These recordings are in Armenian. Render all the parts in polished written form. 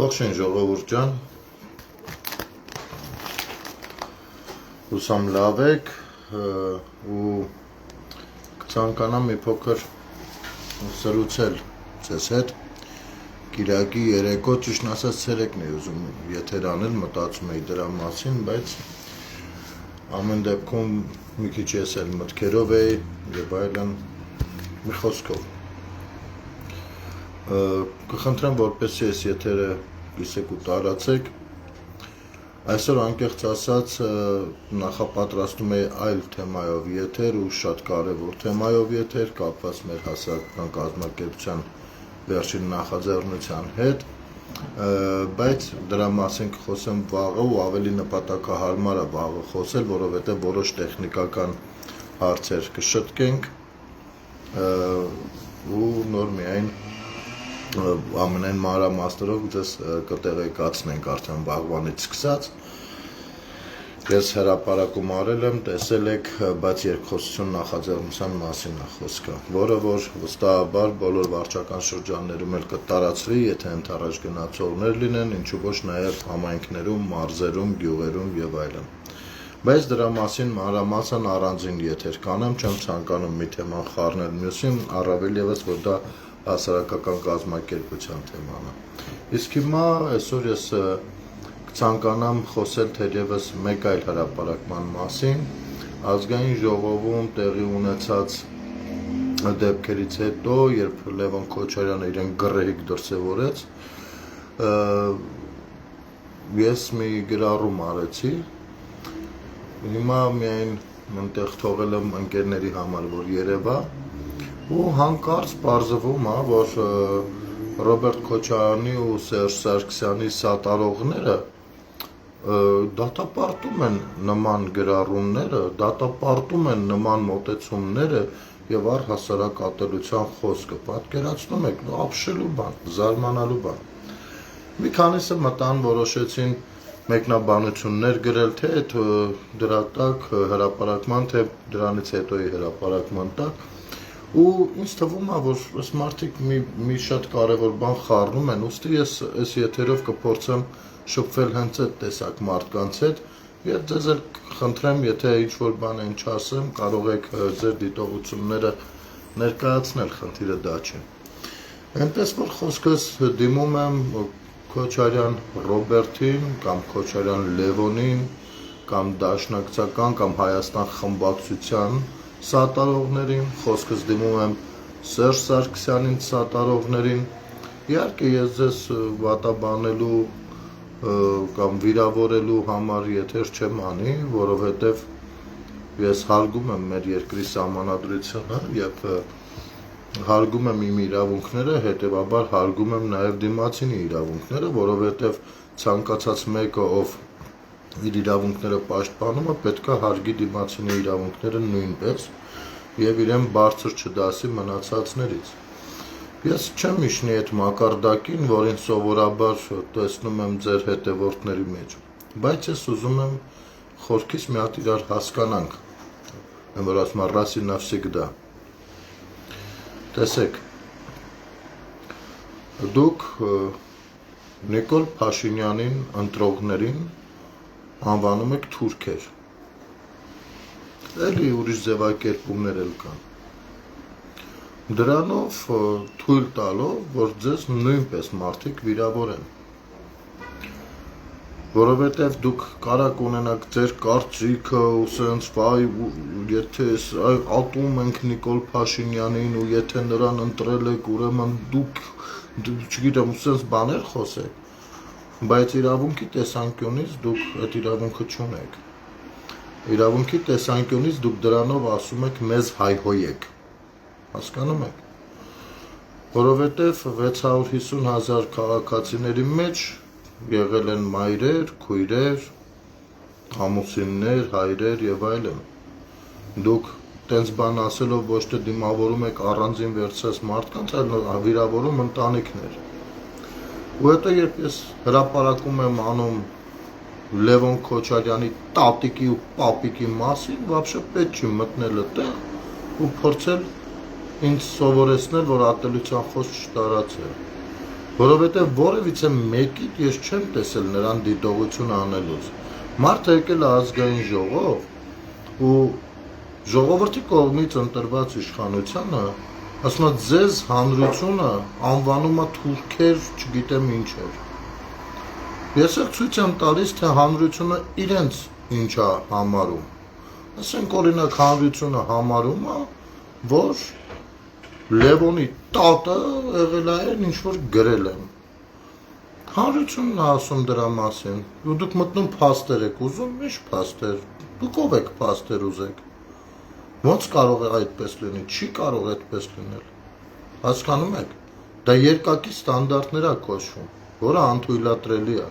Ողջույն ժողովուրդ ջան, հուսամ լավ եք ու կցանկանամ մի փոքր զրուցել ձեզ հետ Կիրակի երեկո, ճիշտն ասած ցերեկն էի ուզում եթեր անել, մտածում էի դրա մասին, բայց ամեն դեպքում մի քիչ ես էլ մտքերով էի եւ այլն մի խոսքով կխնդրեմ որպեսզի այս եթերը գիսեք ու տարածեք այսօր անկեղծ ասած նախապատրաստում էի այլ թեմայով եթեր ու շատ կարևոր թեմայով եթեր կապված մեր հասարակական կազմակերպության վերջին նախաձեռնության հետ բայց դրա մասին կխոսեմ վաղը ու ավելի նպատակահարմար է վաղը խոսել որովհետեւ որոշ տեխնիկական հարցեր կշտկենք ու նոր միայն ամենայն մանրամասներով ձեզ կտեղեկացնենք արդեն վաղվանից սկսած ես հրապարակում արել եմ տեսել եք բայց երկխոսություն նախաձեռնության մասին է խոսքը որը որ վստահաբար բոլոր վարչական շրջաններում էլ կտարածվի եթե ընդառաջ գնացողներ լինեն ինչու ոչ նաև համայնքներում մարզերում գյուղերում եւ այլն բայց դրա մասին մանրամասն առանձին եթեր կանեմ չեմ ցանկանում մի թեման խառնել մյուսին առավել եւս որ դա հասարակական կազմակերպության թեման է իսկ հիմա այսօր ես կցանկանամ խոսել թերևս մեկ այլ հրապարակման մասին ազգային ժողովում տեղի ունեցած դեպքերից հետո երբ Լևոն Քոչարյանը իրեն գռեհիկ դրսևորեց ես մի գրառում արեցի հիմա միայն այնտեղ թողել եմ ընկերների համար որ երևա ու հանկարծ պարզվում է որ Ռոբերտ Քոչարյանի ու Սերժ Սարգսյանի սատարողները դատապարտում են նման գրառումները, դատապարտում են նման մոտեցումները եւ առհասարակ ատելության խոսքը պատկերացնում եք ապշելու բան, զարմանալու բան։ Մի քանիսը մտան որոշեցին մեկնաբանություններ գրել թե դրա տակ հրապարակման թե դրանից հետոյի հրապարակման տակ ու ինձ թվում է որ այս մարդիկ մի շատ կարևոր բան խառնում են ուստի ես այս եթերով կփորձեմ շփվել հենց այդ տեսակ մարդկանց հետ եւ ձեզ էլ խնդրեմ եթե ինչ որ բան են չասեմ կարող եք ձեր դիտողությունները ներկայացնել խնդիրը դա չէ այնպես որ խոսքս դիմում եմ Քոչարյան Ռոբերտին կամ Քոչարյան Լևոնին կամ Դաշնակցական կամ Հայաստան խմբակցության սատարողներին խոսքս դիմում եմ Սերժ Սարգսյանին սատարողներին իհարկե ես ձեզ վատաբանելու կամ վիրավորելու համար եթեր չեմ անի, որովհետև ես հարգում եմ մեր երկրի սահմանադրությունը եւ հարգում եմ իմ իրավունքները, հետեւաբար հարգում եմ նաեւ դիմացինի իրավունքները, որովհետև ցանկացած մեկը ով իր իրավունքները պաշտպանում է, պետք է հարգի դիմացինի իրավունքները նույնպես եւ իրեն բարձր չդասի մնացածներից։ Ես չեմ իշնի այդ մակարդակին, որին սովորաբար տեսնում եմ ձեր հետևորդների մեջ, բայց ես ուզում եմ խորքից մի հատ իրար հասկանանք, որ ասում եմ ռասի նավսիգդա։ Տեսեք, դուք Նիկոլ Փաշինյանին ընտրողներին անվանում եք թուրքեր, էլի ուրիշ ձևակերպումներ էլ կան, դրանով թույլ տալով, որ ձեզ նույնպես մարդիկ վիրավորեն, որովհետև դուք կարաք ունենաք ձեր կարծիքը ու սենց վայ եթե ատում ենք Նիկոլ Փաշինյանին ու եթե նրան ընտրել եք ուրեմն դուք չգիտեմ սենց բաներ խոսեք բայց իրավունքի տեսանկյունից դուք այդ իրավունքը չունեք իրավունքի տեսանկյունից դուք դրանով ասում եք մեզ հայհոյեք հասկանում եք որովհետև 650,000 քաղաքացիների մեջ եղել են մայրեր, քույրեր, ամուսիններ, հայրեր եւ այլն դուք տենց բան ասելով ոչ թե դիմավորում եք առանձին վերցրած մարդկանց, այլ վիրավորում ընտանիքներ ու հետո երբ ես հրապարակում եմ անում Լևոն Քոչարյանի տատիկի ու պապիկի մասին, вообще պետք չի մտնել այդտեղ ու փորձել ինձ սովորեցնել, որ ատելության խոսք չտարածել։ որովհետև որևիցե մեկից ես չեմ տեսել նրան դիտողություն անելուց։ Մարդը եկել է ազգային ժողով ու ժողովրդի կողմից ընտրված իշխանությունը ասում է ձեզ հանրությունը անվանում է թուրքեր, չգիտեմ ինչեր։ Ես էլ ցույց եմ տալիս, թե հանրությունը իրենց ինչ է համարում։ Ասենք օրինակ հանրությունը համարում է, որ Լևոնի տատը եղել է ինչ որ գրել են։ Հանրությունն է ասում դրա մասին։ Ու դուք մտնում փաստեր եք ուզում, ի՞նչ փաստեր։ Դուք ով եք փաստեր ուզեք։ Ոնց կարող է այդպես լինի, չի կարող այդպես լինել։ Հասկանում եք։ Դա երկակի ստանդարտներ է կոչվում, որը անթույլատրելի է։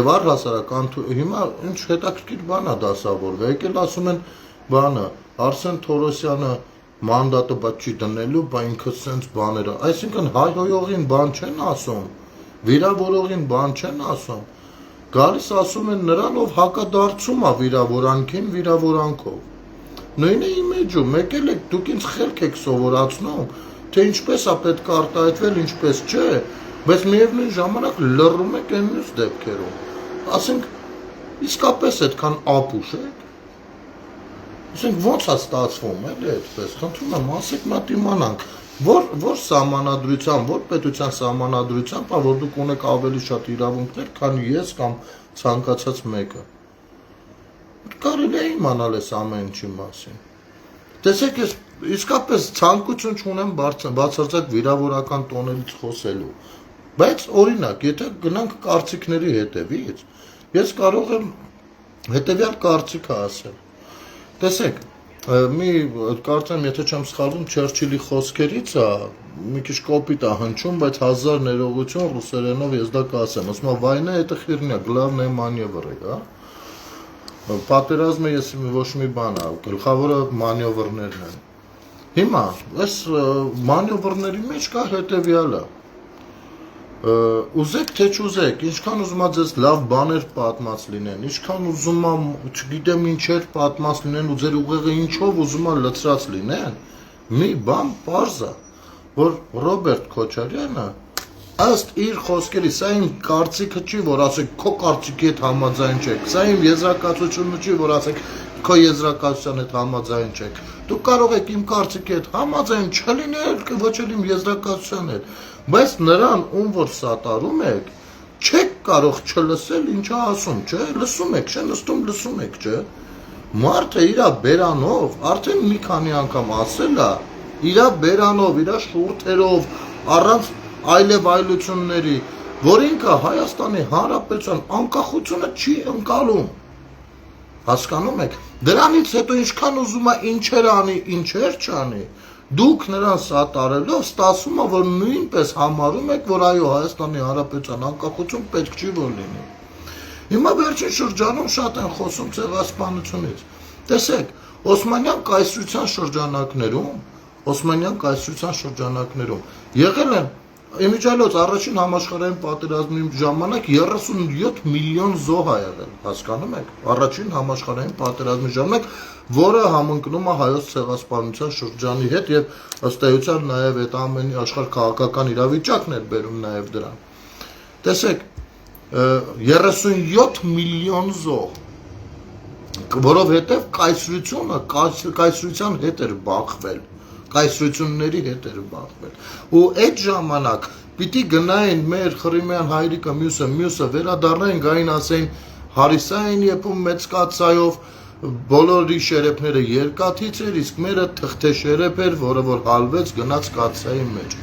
Եվ առհասարակ հիմա ինչ հետաքրքիր բան է դասավորվել։ Եկել ասում են բանը, Արսեն Թորոսյանը մանդատը բաց չի դնելու, բա ինքը սենց բաները։ Այսինքն հայհոյողին բան չեն ասում, վիրավորողին բան չեն ասում։ Գալիս ասում են նրան, ով հակադարձում է վիրավորանքին վիրավորանքով։ Նույնը իմիջում, եկել եք դուք ինձ խելք եք սովորացնում, թե ինչպես է պետք է արտահայտվել, ինչպես չէ, բայց միևնույն ժամանակ լռում եք այն մյուս դեպքերում։ Ասենք իսկապես այդքան ապուշ եք։ Ասենք ոնց է ստացվում, էլի այդպես, խնդրում եմ, ասեք մատ իմանանք, որ սահմանադրությամբ, որ պետության սահմանադրությամբ, որ դուք ունեք ավելի շատ իրավունքներ, քան ես կամ ցանկացած մեկը։ Կարելի է իմանալ այս ամեն ինչի մասին։ Տեսեք, ես իսկապես ցանկություն չունեմ բացարձակ վիրավորական տոներից խոսելու։ Բայց օրինակ, եթե գնանք կարծիքների հետևից, ես կարող եմ հետևյալ կարծիքը ասել։ Տեսեք, մի կարծեմ, եթե չեմ սխալվում, Չերչիլի խոսքերից է, մի քիչ կոպիտ է հնչում, բայց 1000 ներողություն ռուսերենով ես դա կասեմ։ Ասում եմ, վայնա это херня, главное маневры, հա։ Պատերազմը ես ոչ մի բան է, գլխավորը մանևրներն են։ Հիմա, այս մանևրների մեջ կա հետևյալը։ Ուզեք թե չուզեք, ինչքան ուզում ա ձեզ լավ բաներ պատմած լինեն, ինչքան ուզում ա, չգիտեմ ինչեր պատմած լինեն ու ձեր ուղեղը ինչով ուզում ա լցրած լինեն, մի բան պարզ է, որ Ռոբերտ Քոչարյանը ըստ իր խոսքերի, սա իմ կարծիքը չի, որ ասեք քո կարծիքի հետ համաձայն չեք, սա իմ եզրակացությունը չի, որ ասեք քո եզրակացության հետ համաձայն չեք։ Դուք կարող եք իմ կարծիքի հետ համաձայն չլինել, ոչ էլ իմ եզրակացության հետ, բայց նրան, ում որ սատարում եք, չեք կարող չլսել ինչա ասում, չէ, լսում եք, չէ, նստում լսում եք, չէ։ Մարդը իրա բերանով, արդեն մի քանի անգամ ասել է, իրա բերանով, իրա շուրթերով, առանց այլև այլությունների, որ ինքը Հայաստանի Հանրապետության անկախությունը չի ընկալում։ Հասկանում եք, դրանից հետո ինչքան ուզում է ինչեր անի, ինչեր չանի, դուք նրան սատարելով ստացվում է, որ նույնպես համարում եք, որ այո, Հայաստանի Հանրապետության անկախություն պետք չի որ լինի։ Հիմա վերջին շրջանում շատ են խոսում ցեղասպանությունից։ Տեսեք, Օսմանյան կայսրության շրջանակներում եղել են իմիջիայլոց առաջին համաշխարհային պատերազմի ժամանակ 37 միլիոն զոհ ա եղել, հասկանում եք, առաջին համաշխարհային պատերազմի ժամանակ, որը համընկնում է հայոց ցեղասպանության շրջանի հետ եւ ըստ էության նաեւ այդ ամենի աշխարհ քաղաքական իրավիճակն էր բերում նաեւ դրան։ Տեսեք, 37 միլիոն զոհ, որովհետեւ կայսրության հետ էր բախվել, կայսրությունների հետ էր բախվել։ Ու այդ ժամանակ պիտի գնային մեր Խրիմյան հայրիկը մյուսը վերադառնային, գային ասեին հարիսային եփում մեծ կացայով, բոլորի շերեփները երկաթից էր, իսկ մերը թղթե շերեփ էր, որը որ հալվեց գնաց կացայի մեջ։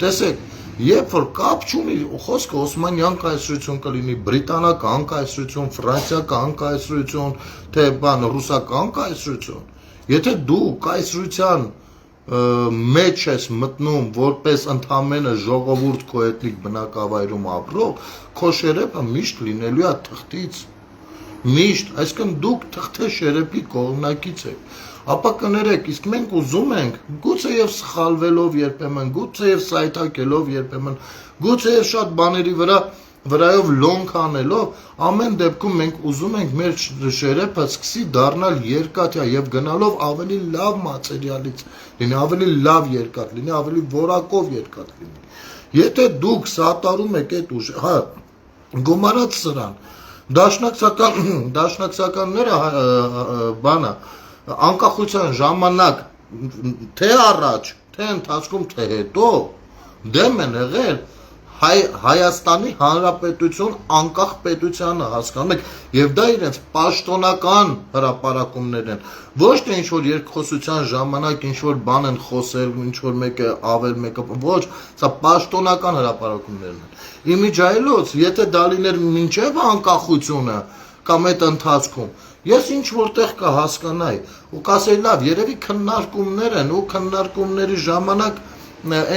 Տեսեք, երբ որ կապ չունի խոսքը Օսմանյան կայսրություն կլինի, բրիտանական կայսրություն, ֆրանսիական կայսրություն, թե բան ռուսական կայսրություն, եթե դու կայսրության մեջ ես մտնում որպես ընդամենը ժողովուրդ քո էթնիկ բնակավայրում ապրող, քո շերեփը միշտ լինելու է թղթից, միշտ, այսինքն դուք թղթե շերեփի կողմնակից եք, ապա կներեք, իսկ մենք ուզում ենք, գուցեև սխալվելով երբեմն, գուցեև սայթակելով երբեմն, գուցեև շատ բաների վրայով լոնք անելով, ամեն դեպքում մենք ուզում ենք մեր շերեփը սկսի դառնալ երկաթյա եւ գնալով ավելի լավ մատերիալից լինի, ավելի լավ երկաթ լինի, ավելի որակով երկաթ լինի։ Եթե դուք սատարում եք այդ ուժ, հա, գումարած սրան, դաշնակցականները բանը անկախության ժամանակ թե առաջ, թե ընթացքում, թե հետո դեմ են եղել Հայաստանի Հանրապետություն անկախ պետությանը, հասկանում եք, եւ դա իրենց պաշտոնական հրապարակումներ են, ոչ թե ինչ-որ երկխոսության ժամանակ ինչ-որ բան են խոսել, ինչ-որ մեկը ավել, մեկը ոչ, սա պաշտոնական հրապարակումներն են։ Իմիջայլոց, եթե դա լիներ մինչև անկախությունը կամ այդ ընթացքում, ես ինչ-որտեղ կհասկանայի ու կասեի լավ, երևի քննարկումներ են ու քննարկումների ժամանակ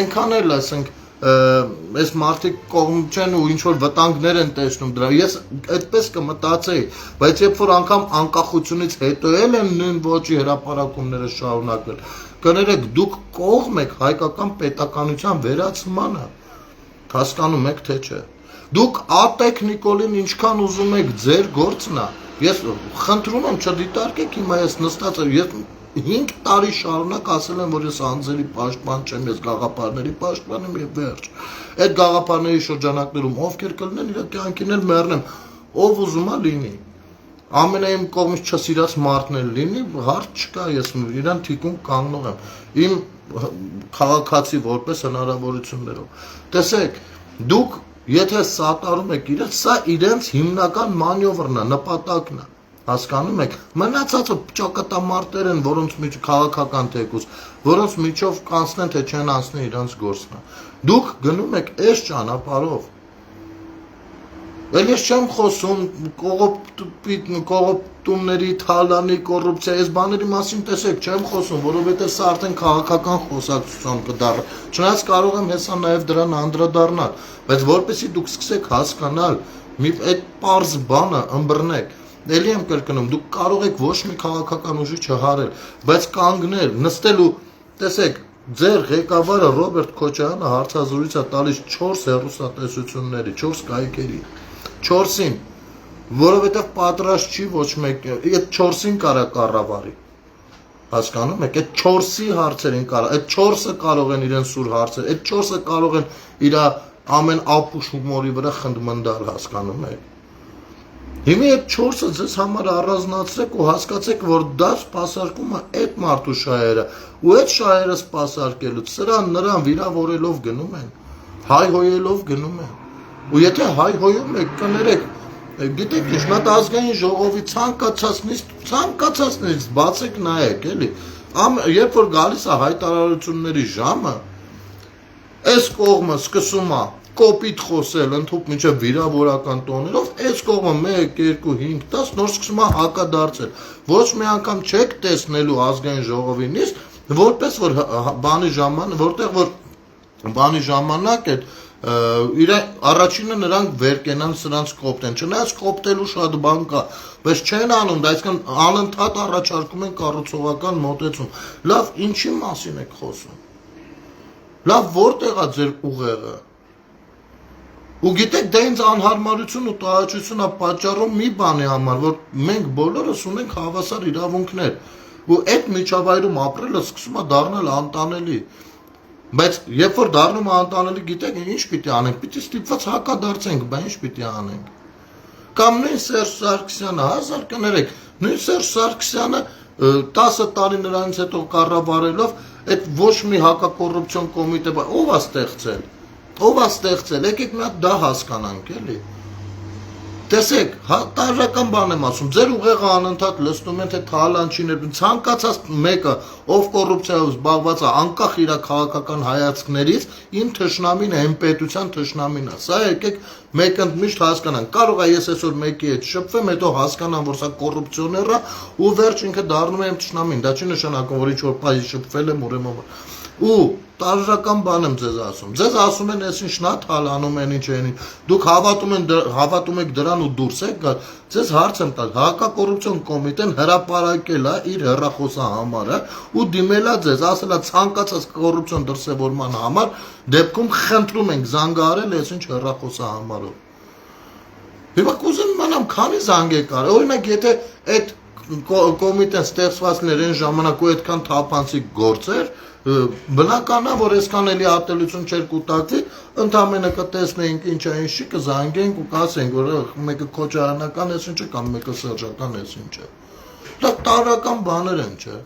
այնքան էլ ասենք այս մարդիկ կողմ չեն ու ինչ-որ վտանգներ են տեսնում դրա, ես այդպես կմտածեի, բայց երբ որ անգամ անկախությունից հետո էլ են նույն ոճի հրապարակումները շարունակվել, կներեք դուք կողմ եք հայկական պետականության վերացմանը, հասկանում եք թե չէ, դուք ատեք Նիկոլին ինչքան ուզում եք ձեր գործն է, ես խնդրում եմ չդիտարկեք հիմա ես նստած եմ, 5 տարի շարունակ ասել եմ, որ ես անձերի պաշտպան չեմ, ես գաղափարների պաշտպան եմ եւ վերջ։ Այդ գաղափարների շրջանակներում ովքեր կլինեն, իր կյանքին էլ մեռնեմ, ով ուզում է լինի։ Ամենայն կողմից չսիրած մարդն էլ լինի, հարց չկա, ես իրան թիկուն կանգնող եմ։ Իմ քաղաքացի որպես հնարավորություններով։ Տեսեք, դուք եթե սատարում եք իրենց, սա իրենց հիմնական մանյովրն է, նպատակն է։ Հասկանում եք, մնացածը ճակատամարտեր են, որոնց միջով քաղաքական թեկուզ, որոնց միջով կանցնեն թե չեն անցնի իրանց գործն է։ Դուք գնում եք այս ճանապարհով։ Էլ ես չեմ խոսում կողոպտումների, թալանի, կոռուպցիա, այս բաների մասին տեսեք, չեմ խոսում, որովհետև սա արդեն քաղաքական խոսակցություն կդառնա։ Չնայած կարող եմ հեսա նաև դրան անդրադառնալ, բայց որպեսզի դուք սկսեք հասկանալ, այդ պարզ բանը ըմբռնեք։ Էլի եմ կրկնում, դուք կարող եք ոչ մի քաղաքական ուժի չհարել, բայց կանգնել, նստել ու տեսեք, ձեր ղեկավարը Ռոբերտ Քոչարյանը հարցազրույց է տալիս 4 հեռուստատեսությունների, 4 կայքերի, 4-ին, որովհետև պատրաստ չի ոչ մեկը, այդ 4-ին կարա կառավարի, հասկանում եք, այդ 4-ի հարցերին կարա, այդ 4-ը կարող են իրեն սուր հարցեր, այդ 4-ը կարող են իր ամեն ապուշ հումորի վրա խնդմնդալ, հասկանում եք։ Հիմա այդ 4-ը ձեզ համար առանձնացրեք ու հասկացեք, որ դա սպասարկում է այդ մարդու շահերը, ու այդ շահերը սպասարկելուց սրան նրան վիրավորելով գնում են, հայհոյելով գնում են, ու եթե հայհոյում եք, կներեք, գիտեք ինչ, նա ազգային ժողովի ցանկացածներից բացեք նայեք, էլի, երբ որ գալիս է հայտարարությունների ժամը, այս կողմը սկսում է կոպիտ խոսել, ընդհուպ մինչև վիրավորական տոներով, այս կողմը 1, 2, 5, 10 նոր սկսում է հակադարձել, ոչ մի անգամ չեք տեսնելու ազգային ժողովի նիստ, որպես որ որտեղ որ բանի ժամանակ է իր առաջինը նրանք վեր կենան սրանց կոպտեն, չնայած կոպտելու շատ բան կա, բայց չեն անում, դա այսքան անընդհատ առաջարկում են կառուցողական մոտեցում, լավ ինչի մասին եք խոսում, լավ որտեղ է ձեր ուղեղը, ու գիտեք դա ինձ անհարմարություն ու տհաճություն է պատճառում մի բանի համար, որ մենք բոլորս ունենք հավասար իրավունքներ, ու այդ միջավայրում ապրելը սկսում է դառնալ անտանելի, բայց երբ որ դառնում է անտանելի, գիտեք ինչ պիտի անենք, պիտի ստիպված հակադարձենք, բա ինչ պիտի անենք, կամ նույն Սերժ Սարգսյանը, հազար կներեք, նույն Սերժ Սարգսյանը 10 տարի նրանից հետո կառավարելով, այդ ոչ մի հակակոռուպցիոն կոմիտե, ով է ստեղծել, եկեք մի հատ դա հասկանանք, էլի, տեսեք, տարրական բան եմ ասում, ձեր ուղեղը անընդհատ լցնում են, թե թալանչիներ, ցանկացած մեկը, ով կոռուպցիայով զբաղված է, անկախ իր քաղաքական հայացքներից, իմ թշնամին է, իմ պետության թշնամին է, սա եկեք մեկ ընդմիշտ հասկանանք, կարող է ես այսօր մեկի հետ շփվեմ, հետո հասկանամ, որ սա կոռուպցիոներ է, ու վերջ ինքը դառնում է իմ թշնամին, դա չի նշանակում, որ ինչ-որ պահի շփվել եմ, ուրեմն ու տարրական բան եմ ձեզ ասում են ես ինչն է թալանում են ինչ են, դուք հավատում եք դրան ու դուրս եք գալ, ձեզ հարց եմ տալ, հակակոռուպցիոն կոմիտեն հրապարակել է իր հեռախոսահամարը ու դիմել է ձեզ, ասել է ցանկացած կոռուպցիոն դրսևորման համար, դեպքում խնդրում ենք զանգահարել այս ինչ հեռախոսահամարով։ Հիմա կուզեմ իմանամ քանի զանգ եք արել, օրինակ եթե այդ կոմիտեն ստեղծվածներ այն ժամանակ ու այդքան թափանցիկ գործեր, բնական է, որ այսքան էլի ատելություն չէր կուտակվի, ընդամենը կտեսնեինք ինչա ինչի կզանգենք ու կասենք, որ մեկը քոչարանական էս ինչը կամ մեկը սերժական էս ինչը։ Դա տարական բաներ են, չէ։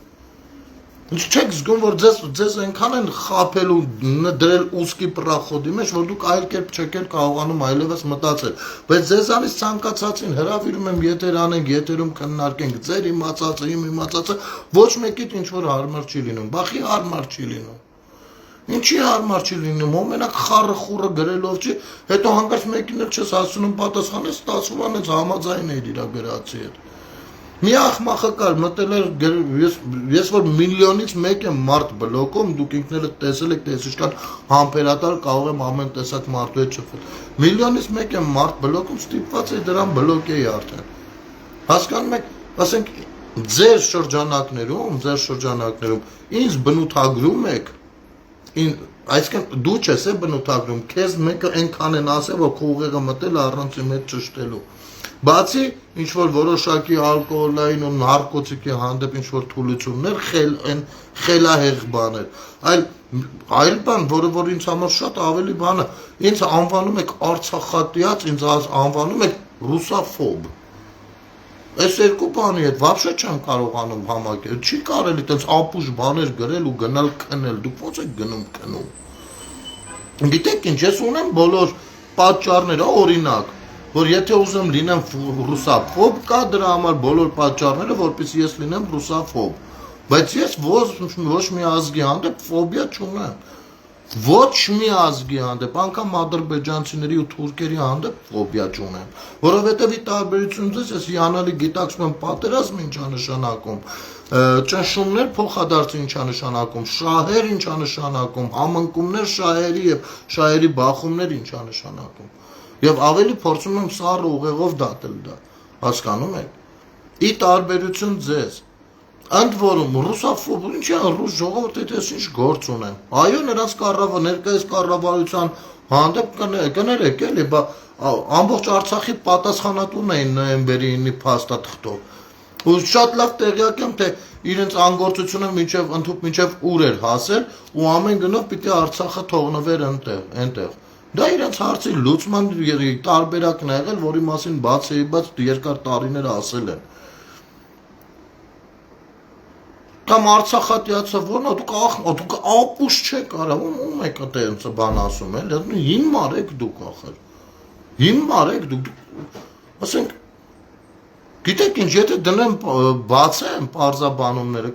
Չեք զգում, որ ձեզ այնքան են խաբել ու դրել ուսկի պրախոդի մեջ, որ դուք այլ կերպ չեք կարողանում այլևս մտածել, բայց ձեզանից ցանկացածին հրավիրում եմ եթեր անենք, եթերում քննարկենք, ձեր իմացածը, իմ իմացածը, ոչ մեկիդ ինչ որ հարմար չի լինում, բախի հարմար չի լինում։ Ինչի հարմար չի լինում, մենակ խառը խուրը գրելով չի, հետո հանկարծ մեկին էլ չես հասցնում պատասխանել, ստացվում է հենց համաձայն էր իր գրածի հետ։ Մի ախմախը կար, մտել էր, ես որ միլիոնից մեկ եմ մարդ բլոկում, դուք ինքներդ տեսել եք, թե ես ինչքան համբերատար կարող եմ ամեն տեսակ մարդու հետ շփվել։ Միլիոնից մեկ եմ մարդ բլոկում, ստիպված էի դրան բլոկեի արդեն։ Հասկանում եք, ասենք ձեր շրջանակներում ինձ բնութագրում եք, այսինքն դու չես բնութագրում, քեզ մեկը այնքան են ասել, որ քո ուղեղը մտել առանց իմ հետ ճշտելու։ Բացի ինչ որ որոշակի ալկոհոլային ու նարկոտիկի հանդեպ ինչ որ թուլություններ, խելահեղ բաներ, այլ բան, որ ինձ համար շատ ավելի բան է, ինձ անվանում եք արցախատյաց, ինձ անվանում եք ռուսաֆոբ։ Այս երկու բանի հետ вообще չեմ կարողանում համակերպել, չի կարելի այդպես ապուշ բաներ գրել ու գնալ քնել, դուք ո՞նց եք գնում քնում։ Գիտեք ինչ, ես ունեմ բոլոր պատճառները, օրինակ, որ եթե ուզեմ լինեմ ռուսաֆոբ, կա դրա համար բոլոր պատճառները, որպեսզի ես լինեմ ռուսաֆոբ, բայց ես ոչ մի ազգի հանդեպ ֆոբիա չունեմ, ոչ մի ազգի հանդեպ, անգամ ադրբեջանցիների ու թուրքերի հանդեպ ֆոբիա չունեմ, որովհետև ի տարբերություն ես հիանալի գիտակցում եմ պատերազմ ինչա նշանակում, ճնշումներ փոխադարձ ինչա նշանակում, շահեր ինչա նշանակում, համընկումներ շահերի եւ շահերի բախումներ ինչա նշանակում։ Եվ ավելի փորձում եմ սառը ուղեղով դատել դա, հասկանում եք։ Ի տարբերություն ձեզ, ընդ որում ռուսաֆոբ, ինչի ռուս ժողովուրդը դες ինչ գործ ունեն։ Այո, նրանց ներկայիս կառավարության հանդեպ կներեք էլի, ամբողջ Արցախի պատասխանատուն էին նոյեմբերի 9-ի փաստաթղթով։ Ու շատ լավ տեղյակ եմ, թե իրենց անգործությունը մինչև ուր էր հասել ու ամեն գնով պիտի Արցախը թողնվեր այնտեղ։ Դա իրենց հարցի լուծման տարբերակն է եղել, որի մասին բաց երկար տարիներ ասել են։ Կամ արցախատյացը որն է, դուք ապուշ չեք արա, ում եք այդպես բան ասում էլ, հիմար եք դուք ախր։ Հիմար եք դուք, ասենք, գիտեք ինչ, եթե դնեմ բացեմ պարզաբանումները,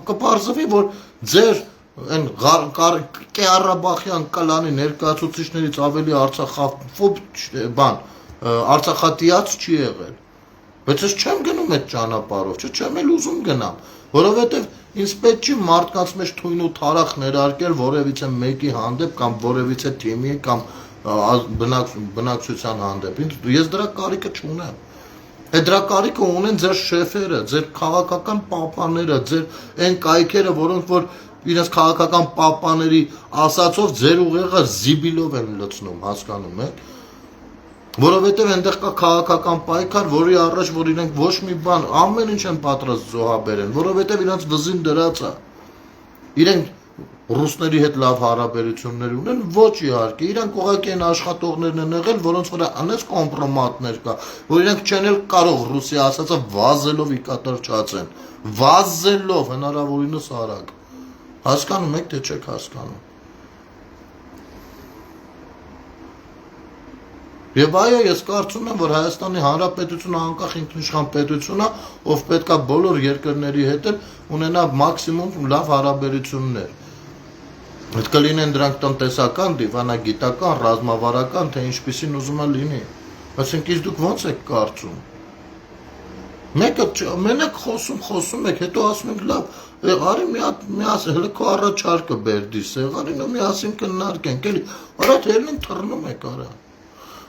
կպարզվի, որ ձեր այն Ղարաբաղյան կլանի ներկայացուցիչներից ավելի արցախատյաց չի եղել։ Բայց ես չեմ գնում այդ ճանապարհով, չեմ էլ ուզում գնամ, որովհետև ինձ պետք չի մարդկանց մեջ թույն ու թարախ ներարկել որևիցե մեկի հանդեպ կամ որևիցե թիմի կամ բնակչության հանդեպ։ Ես դրա կարիքը չունեմ։ Դրա կարիքը ունեն ձեր շեֆերը, ձեր քաղաքական պապաները, ձեր այն կայքերը, որոնք որ իրենց քաղաքական պապաների ասածով ձեր ուղեղը զիբիլով են լցնում, հասկանում եք։ Որովհետև այնտեղ կա քաղաքական պայքար, որի առաջ որ իրենք ոչ մի բան, ամեն ինչ են պատրաստ զոհաբերեն, որովհետև իրենց վզին դրած է։ Իրենք ռուսների հետ լավ հարաբերություններ ունեն, ոչ իհարկե, իրանք ուղղակի են աշխատողներն են եղել, որոնց վրա անես կոմպրոմատներ կա, որ իրենք չեն էլ կարող ռուսի ասածը վազելով ի կատարչացեն, վազելով հնարավորինս արագ։ Հասկանում եք, թե չեք հասկանում։ Եվ այո, ես կարծում եմ, որ Հայաստանի Հանրապետությունը անկախ ինքնիշխան պետություն է, ով պետքա բոլոր երկրների հետ ունենա մաքսիմում լավ հարաբերություններ։ Այդ կլինեն դրանք տնտեսական, դիվանագիտական, ռազմավարական, թե ինչպիսին ուզում է լինի։ Այսինքն դուք ո՞նց եք կարծում։ Մեկը մենակ խոսում եք, հետո ասում եք լավ, արի միասին հələ քո առաջարկը բերդի սեղանին ու միասին քննարկենք, էլի։ Արդ հելին թռնում եք արա։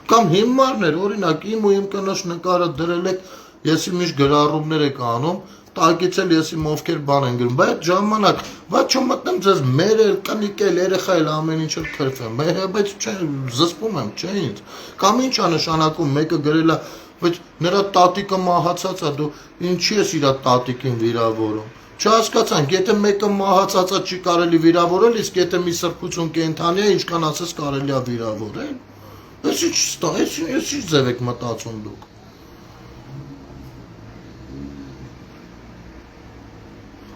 Կամ հիմարներ, օրինակ իմ ու իմ կնոջ նկարը դրել եք, ես իմ ինչ գրառումներ եք անում, տակից էլ ես իմ ովքեր բան են գրում, բայց ժամանակ, բայց չմտնեմ ձեզ մերել, կնիկել, երեխա էլ ամեն ինչ էլ քրֆեմ, բայց զսպում եմ, չէ ինձ։ Կամ ինչ է նշանակում, մեկը գրել է բայց նրա տատիկը մահացած է, դու ինչի ես իր տատիկին վիրավորում։ Չհասկացանք, եթե մեկը մահացած է չի կարելի վիրավորել, իսկ եթե մի սրբություն կենդանի է, ինչքան ասես կարելի է վիրավորել։ Ես ինչ ձև եք մտածում դուք։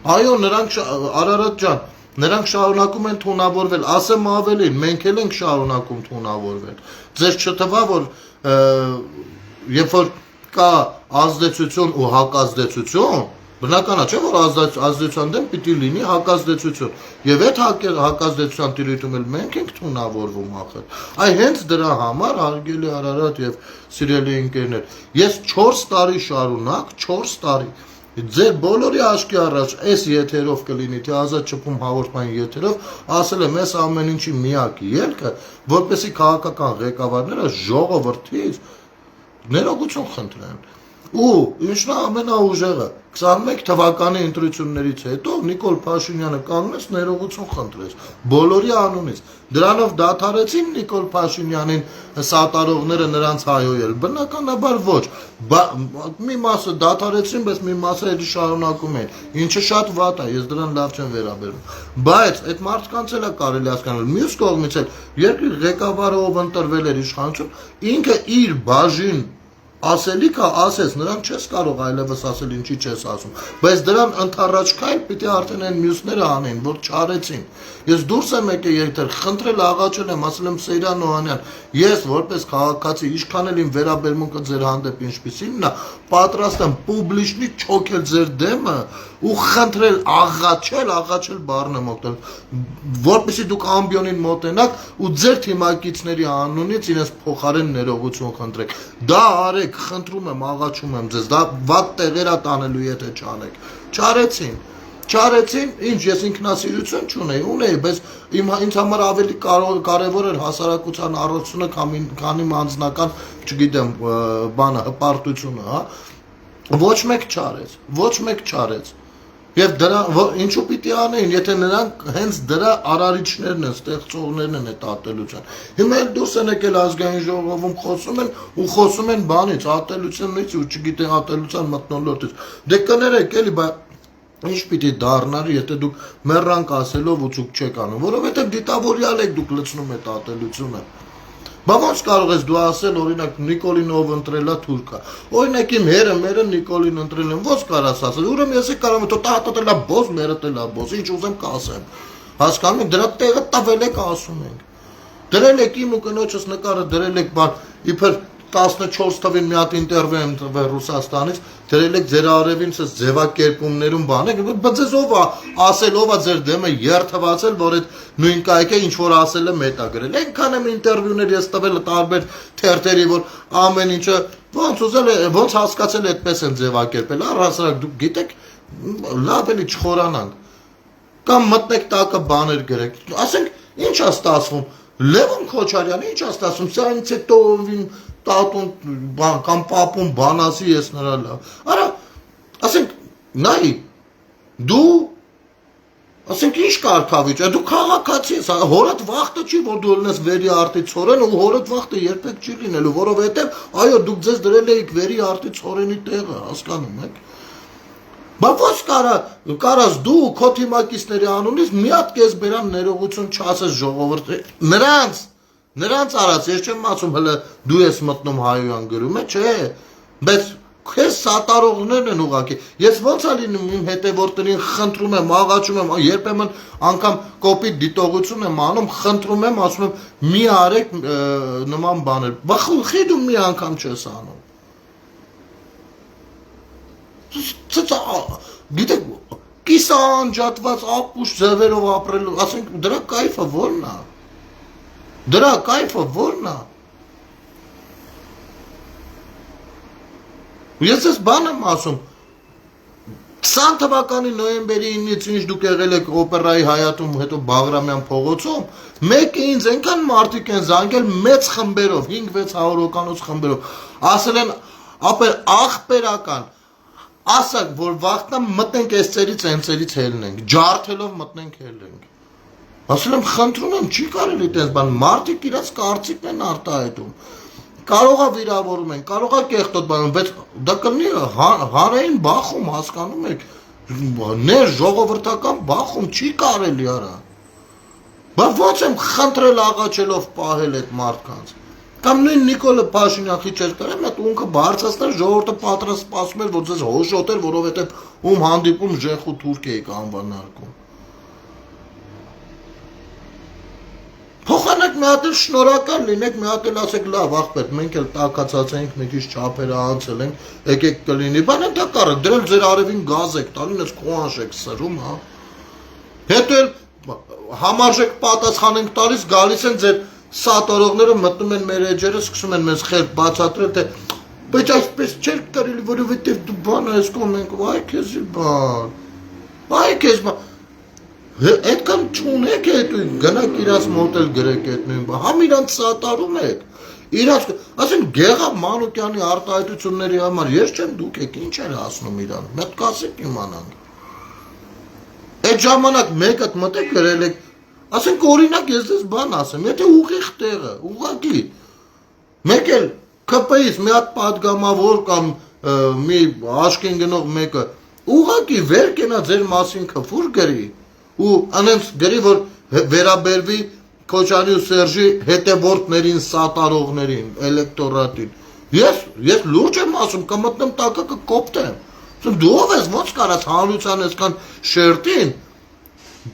Այո, նրանք Արարատ ջան, նրանք շարունակում են թունավորվել, ասեմ ավելին, մենք էլ ենք շարունակում թունավորվել։ Ձեզ չթվա, որ երբ որ կա ազդեցություն ու հակազդեցություն, բնական է, չէ՞ որ ազդեցության դեմ պիտի լինի հակազդեցություն։ Եվ այդ հակազդեցության տիրույթում էլ մենք ենք թունավորվում ախր։ Այ հենց դրա համար հարգելի Արարատ եւ սիրելի ընկերներ, ես 4 տարի շարունակ, 4 տարի ձեր բոլորի աչքի առաջ այս եթերով կլինի, թե ազատ չփում հաղորդման եթերով, ասել եմ այս ամեն ինչի միակ ելքը, որպեսզի քաղաքական ղեկավարները ժողովրդից ներողություն խնդրեն։ Ու ինչն է ամենաուժեղը 21 թվականի ընտրություններից հետո Նիկոլ Փաշինյանը կանգնեց ներողություն խնդրեց բոլորի անունից։ Դրանով դադարեցին Նիկոլ Փաշինյանին սատարողները նրանց հայոյել։ Բնականաբար ոչ։ Մի մասը դադարեցին, բայց մի մասը էլի շարունակում են։ Ինչը շատ վատ է, ես դրան լավ չեմ վերաբերվում։ Բայց այդ մարդկանց էլ է կարելի հասկանալ։ Մյուս կողմից էլ երկրի ղեկավարը ով ընտրվել էր իշխանություն, ինքը իր բաժին ասելիքը ասես, նրան չես կարող այլևս ասել ինչի չես ասում, բայց դրան ընդառաջ քայլ պիտի արդեն այն մյուսները անեն, որ չարեցին։ Ես դուրս եմ եկել երթեր, խնդրել աղաչել եմ, ասել եմ Սեյրան Օհանյան, ես որպես քաղաքացի, ինչքան էլ իմ վերաբերմունքը ձեր հանդեպ ինչպիսին է, պատրաստ եմ պուբլիչնի չոքել ձեր դեմը ու խնդրել աղաչել բառն եմ օգտել, որպեսզի դուք ամբիոնին մոտենաք ու ձեր թիմակիցների անունից իրենց փոխարեն ներողություն խնդրեք։ Դա արեք, խնդրում եմ, աղաչում եմ ձեզ, դա վատ տեղեր է տանելու, եթե չարեցին։ Չարեցին, ինչ ես ինքնասիրություն չունեի, ունեի, բայց ինձ համար ավելի կարևոր էր հասարակության առողջությունը, քան իմ անձնական, չգիտեմ, բանը, հպարտությունը, հա։ Ոչ մեկ չարեց։ Եվ դրա ինչու պիտի անեին, եթե նրանք հենց դրա արարիչներն են, ստեղծողներն են այդ ատելության։ Հիմա էլ դուրս են եկել ազգային ժողովում խոսում են բանից, ատելությունից ու չգիտեմ ատելության մթնոլորտից։ Դե կներեք էլի, բայց ինչ պիտի դառնար, եթե դուք մեռանք ասելով ու ցուկ չեք անում, որովհետև դիտավորյալ եք դուք լցնում եք ատելությունը։ Բա ոնց կարող ես դու ասել, օրինակ Նիկոլին ով ընտրելա թուրքա։ Օրինակ իմ հերը մերը Նիկոլին ընտրել են, ոնց կարաս ասել։ Ուրեմն ես կարող եմ տատատելա բոզ, մերը տելա բոզ, ինչ ուզեմ կասեմ։ Հասկանում եք, դրա տեղը տվել եք ասում ենք։ Դրել եք իմ ու կնոջս նկարը դրել եք, բան իբր 14 թվին մի հատ ինտերվյու եմ տվել Ռուսաստանից, դրել եք ձեր արևին ցած ձևակերպումներում բանեք, բայց ձեզ ով է ասել, ով է ձեր դեմը երթվածել, որ այդ նույն կայքը ինչ որ ասել է մետա գրել։ Այնքան եմ ինտերվյուներ ես տվել տարբեր թերթերի, որ ամեն ինչը ոնց ուզել է, ոնց հասկացել այդպես են ձևակերպել, առհասարակ դուք գիտեք, լավ էլի չխորանանք։ Կամ մտնեք տակը բաներ գրեք, ասենք ինչ է ստացվում, Լևոն Քոչարյանը ինչ է ստացվում, սա ինձ հետո տատուն կամ պապուն բան ասի, ես նրա լավ։ Արա, ասենք, նայի, դու, ասենք ինչ կարգավիճ է, դու քաղաքացի ես, հորդ վախտը չի, որ դու լնես վերի արտի ցորեն ու հորդ վախտը երբեք չի լինելու, որովհետև, այո, դուք ձեզ դրել էիք վերի արտի ցորենի տեղը, հասկանում եք։ Բա ոնց կարաս դու քո թիմակիցների անունից մի հատ կես բերան ներողություն չասես ժողովրդի նրանց արած, ես չեմ ասում հələ դու ես մտնում հայոյան գրում է, չէ, բայց քեզ սատարողներն են ուղղակի։ Ես ոնց է լինում իմ հետևորդներին խնդրում եմ, աղաչում եմ, երբեմն անգամ կոպիտ դիտողություն եմ անում, խնդրում եմ, ասում եմ մի արեք նման բաներ։ Բա խի դու մի անգամ չես անում։ Գիտեք, կիսանջատված ապուշ ձևերով ապրելու, ասենք դրա կայֆը որն է։ Դրա կայֆը որն է։ Ես ես բան եմ ասում, 20 թվականի նոյեմբերի 9-ից ինչ դուք եղել եք օպերայի Հայատում, հետո Բաղրամյան փողոցում, մեկը ինձ այնքան մարդիկ են զանգել մեծ խմբերով, 5-600 հոգանոց խմբերով, ասել են ախպերական, ասակ, որ վաղտնա մտնենք այս ծերից ենցերից հելնենք, ջարդելով մտնենք հելնենք։ Ասել եմ, խնդրում եմ, չի կարելի տես բան, մարդիկ իրաց կարծիքն են արտահայտում։ Կարող է վիրավորում են, կարող է կեղտոտ բանում, բայց դա կլինի հանրային բախում, հասկանում եք, ներ ժողովրդական բախում չի կարելի արա։ Բա ո՞նց եմ խնդրել աղաչելով պահել այդ մարդկանց։ Կամ նույն Նիկոլը Փաշինյանի չէր կարել, այդ ունքը բարձրացնել ժողովուրդը պատրաստ սպասում էր, որ ձեզ հոշոտեր, որովհետև ում հանդիպում Ժեխու Թուրքիայիք անվանարկում։ Փոխանակ մի հատ էլ շնորհակալ լինեք, մի հատ էլ ասեք լավ աղբեր, մենք էլ տակացած ենք, մի քիչ չափերը անցել ենք, եկեք կլինի, բան դա կարը, դրել ձեր արևին գազ եք տալին, ես կոանշ եք սրում, հա։ Հետո էլ համարժեք պատասխան ենք տալիս, գալիս են ձեր սատարողները մտնում են մեր էջերը, սկսում են մեզ խելք բացատրել, թե բայց այսպես չէր կարելի, որովհետև դու բան ես կոմ ենք, վայ քեզի բան, վայ քեզ բան։ Այդքան չունեք էդ գնաք իրաց մոտ էլ գրեք այդ նույն բան, համ իրանց սատարում եք, իրանց, ասեն Գեղամ Մանուկյանի արտահայտությունների համար, ես չեմ դուք եք, ինչ էր ասնում իրան, մետ կասեք իմանանք, այդ ժամանակ մեկըտ մտեք գրել եք, ասենք օրինակ ես դες բան ասեմ, եթե ուղիղ տեղը, ուղղակի, մեկ էլ ԿՊ-ից մի հատ պատգամավոր կամ մի աշկին գնող մեկը, ուղղակի վեր կենա ձեր մասին քֆուր գրի, ու անենց գրի, որ վերաբերվի Քոչարի ու Սերժի հետևորդներին, սատարողներին, էլեկտորատին։ Ես լուրջ եմ ասում, կմտնեմ տակը կկոպտեմ։ Դու ով ես, ոնց կարաս հանրության այսքան շերտին,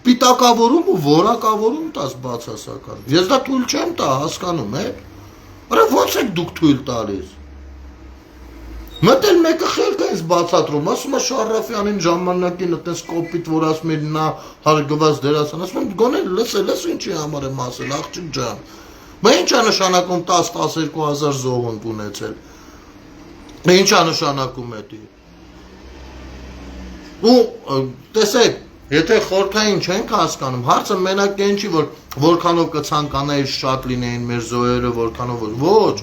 պիտակավորում ու որակավորում տաս բացասական։ Ես դա թույլ չեմ տա, հասկանում եք։ Արա ոնց եք դուք թույլ տալիս։ Մտել մեկը խելք է ինձ բացատրում, ասում է Շարաֆյանին ժամանակին այդպես կոպիտ, որ ասում էր նա հարգված դերասան, ասում եմ գոնե լսել ինչի համար եմ ասել, աղջիկ ջան։ Բա ի՞նչ է նշանակում 10-12 հազար զոհունք ունեցել։ Ի՞նչ է նշանակում էդի։ Ու տեսեք, եթե խորհրդային չենք հասկանում, հարցը մենակ այն չի, որ որքանով կցանկանայի շատ լինեին մեր զոհերը, որքանով ոչ։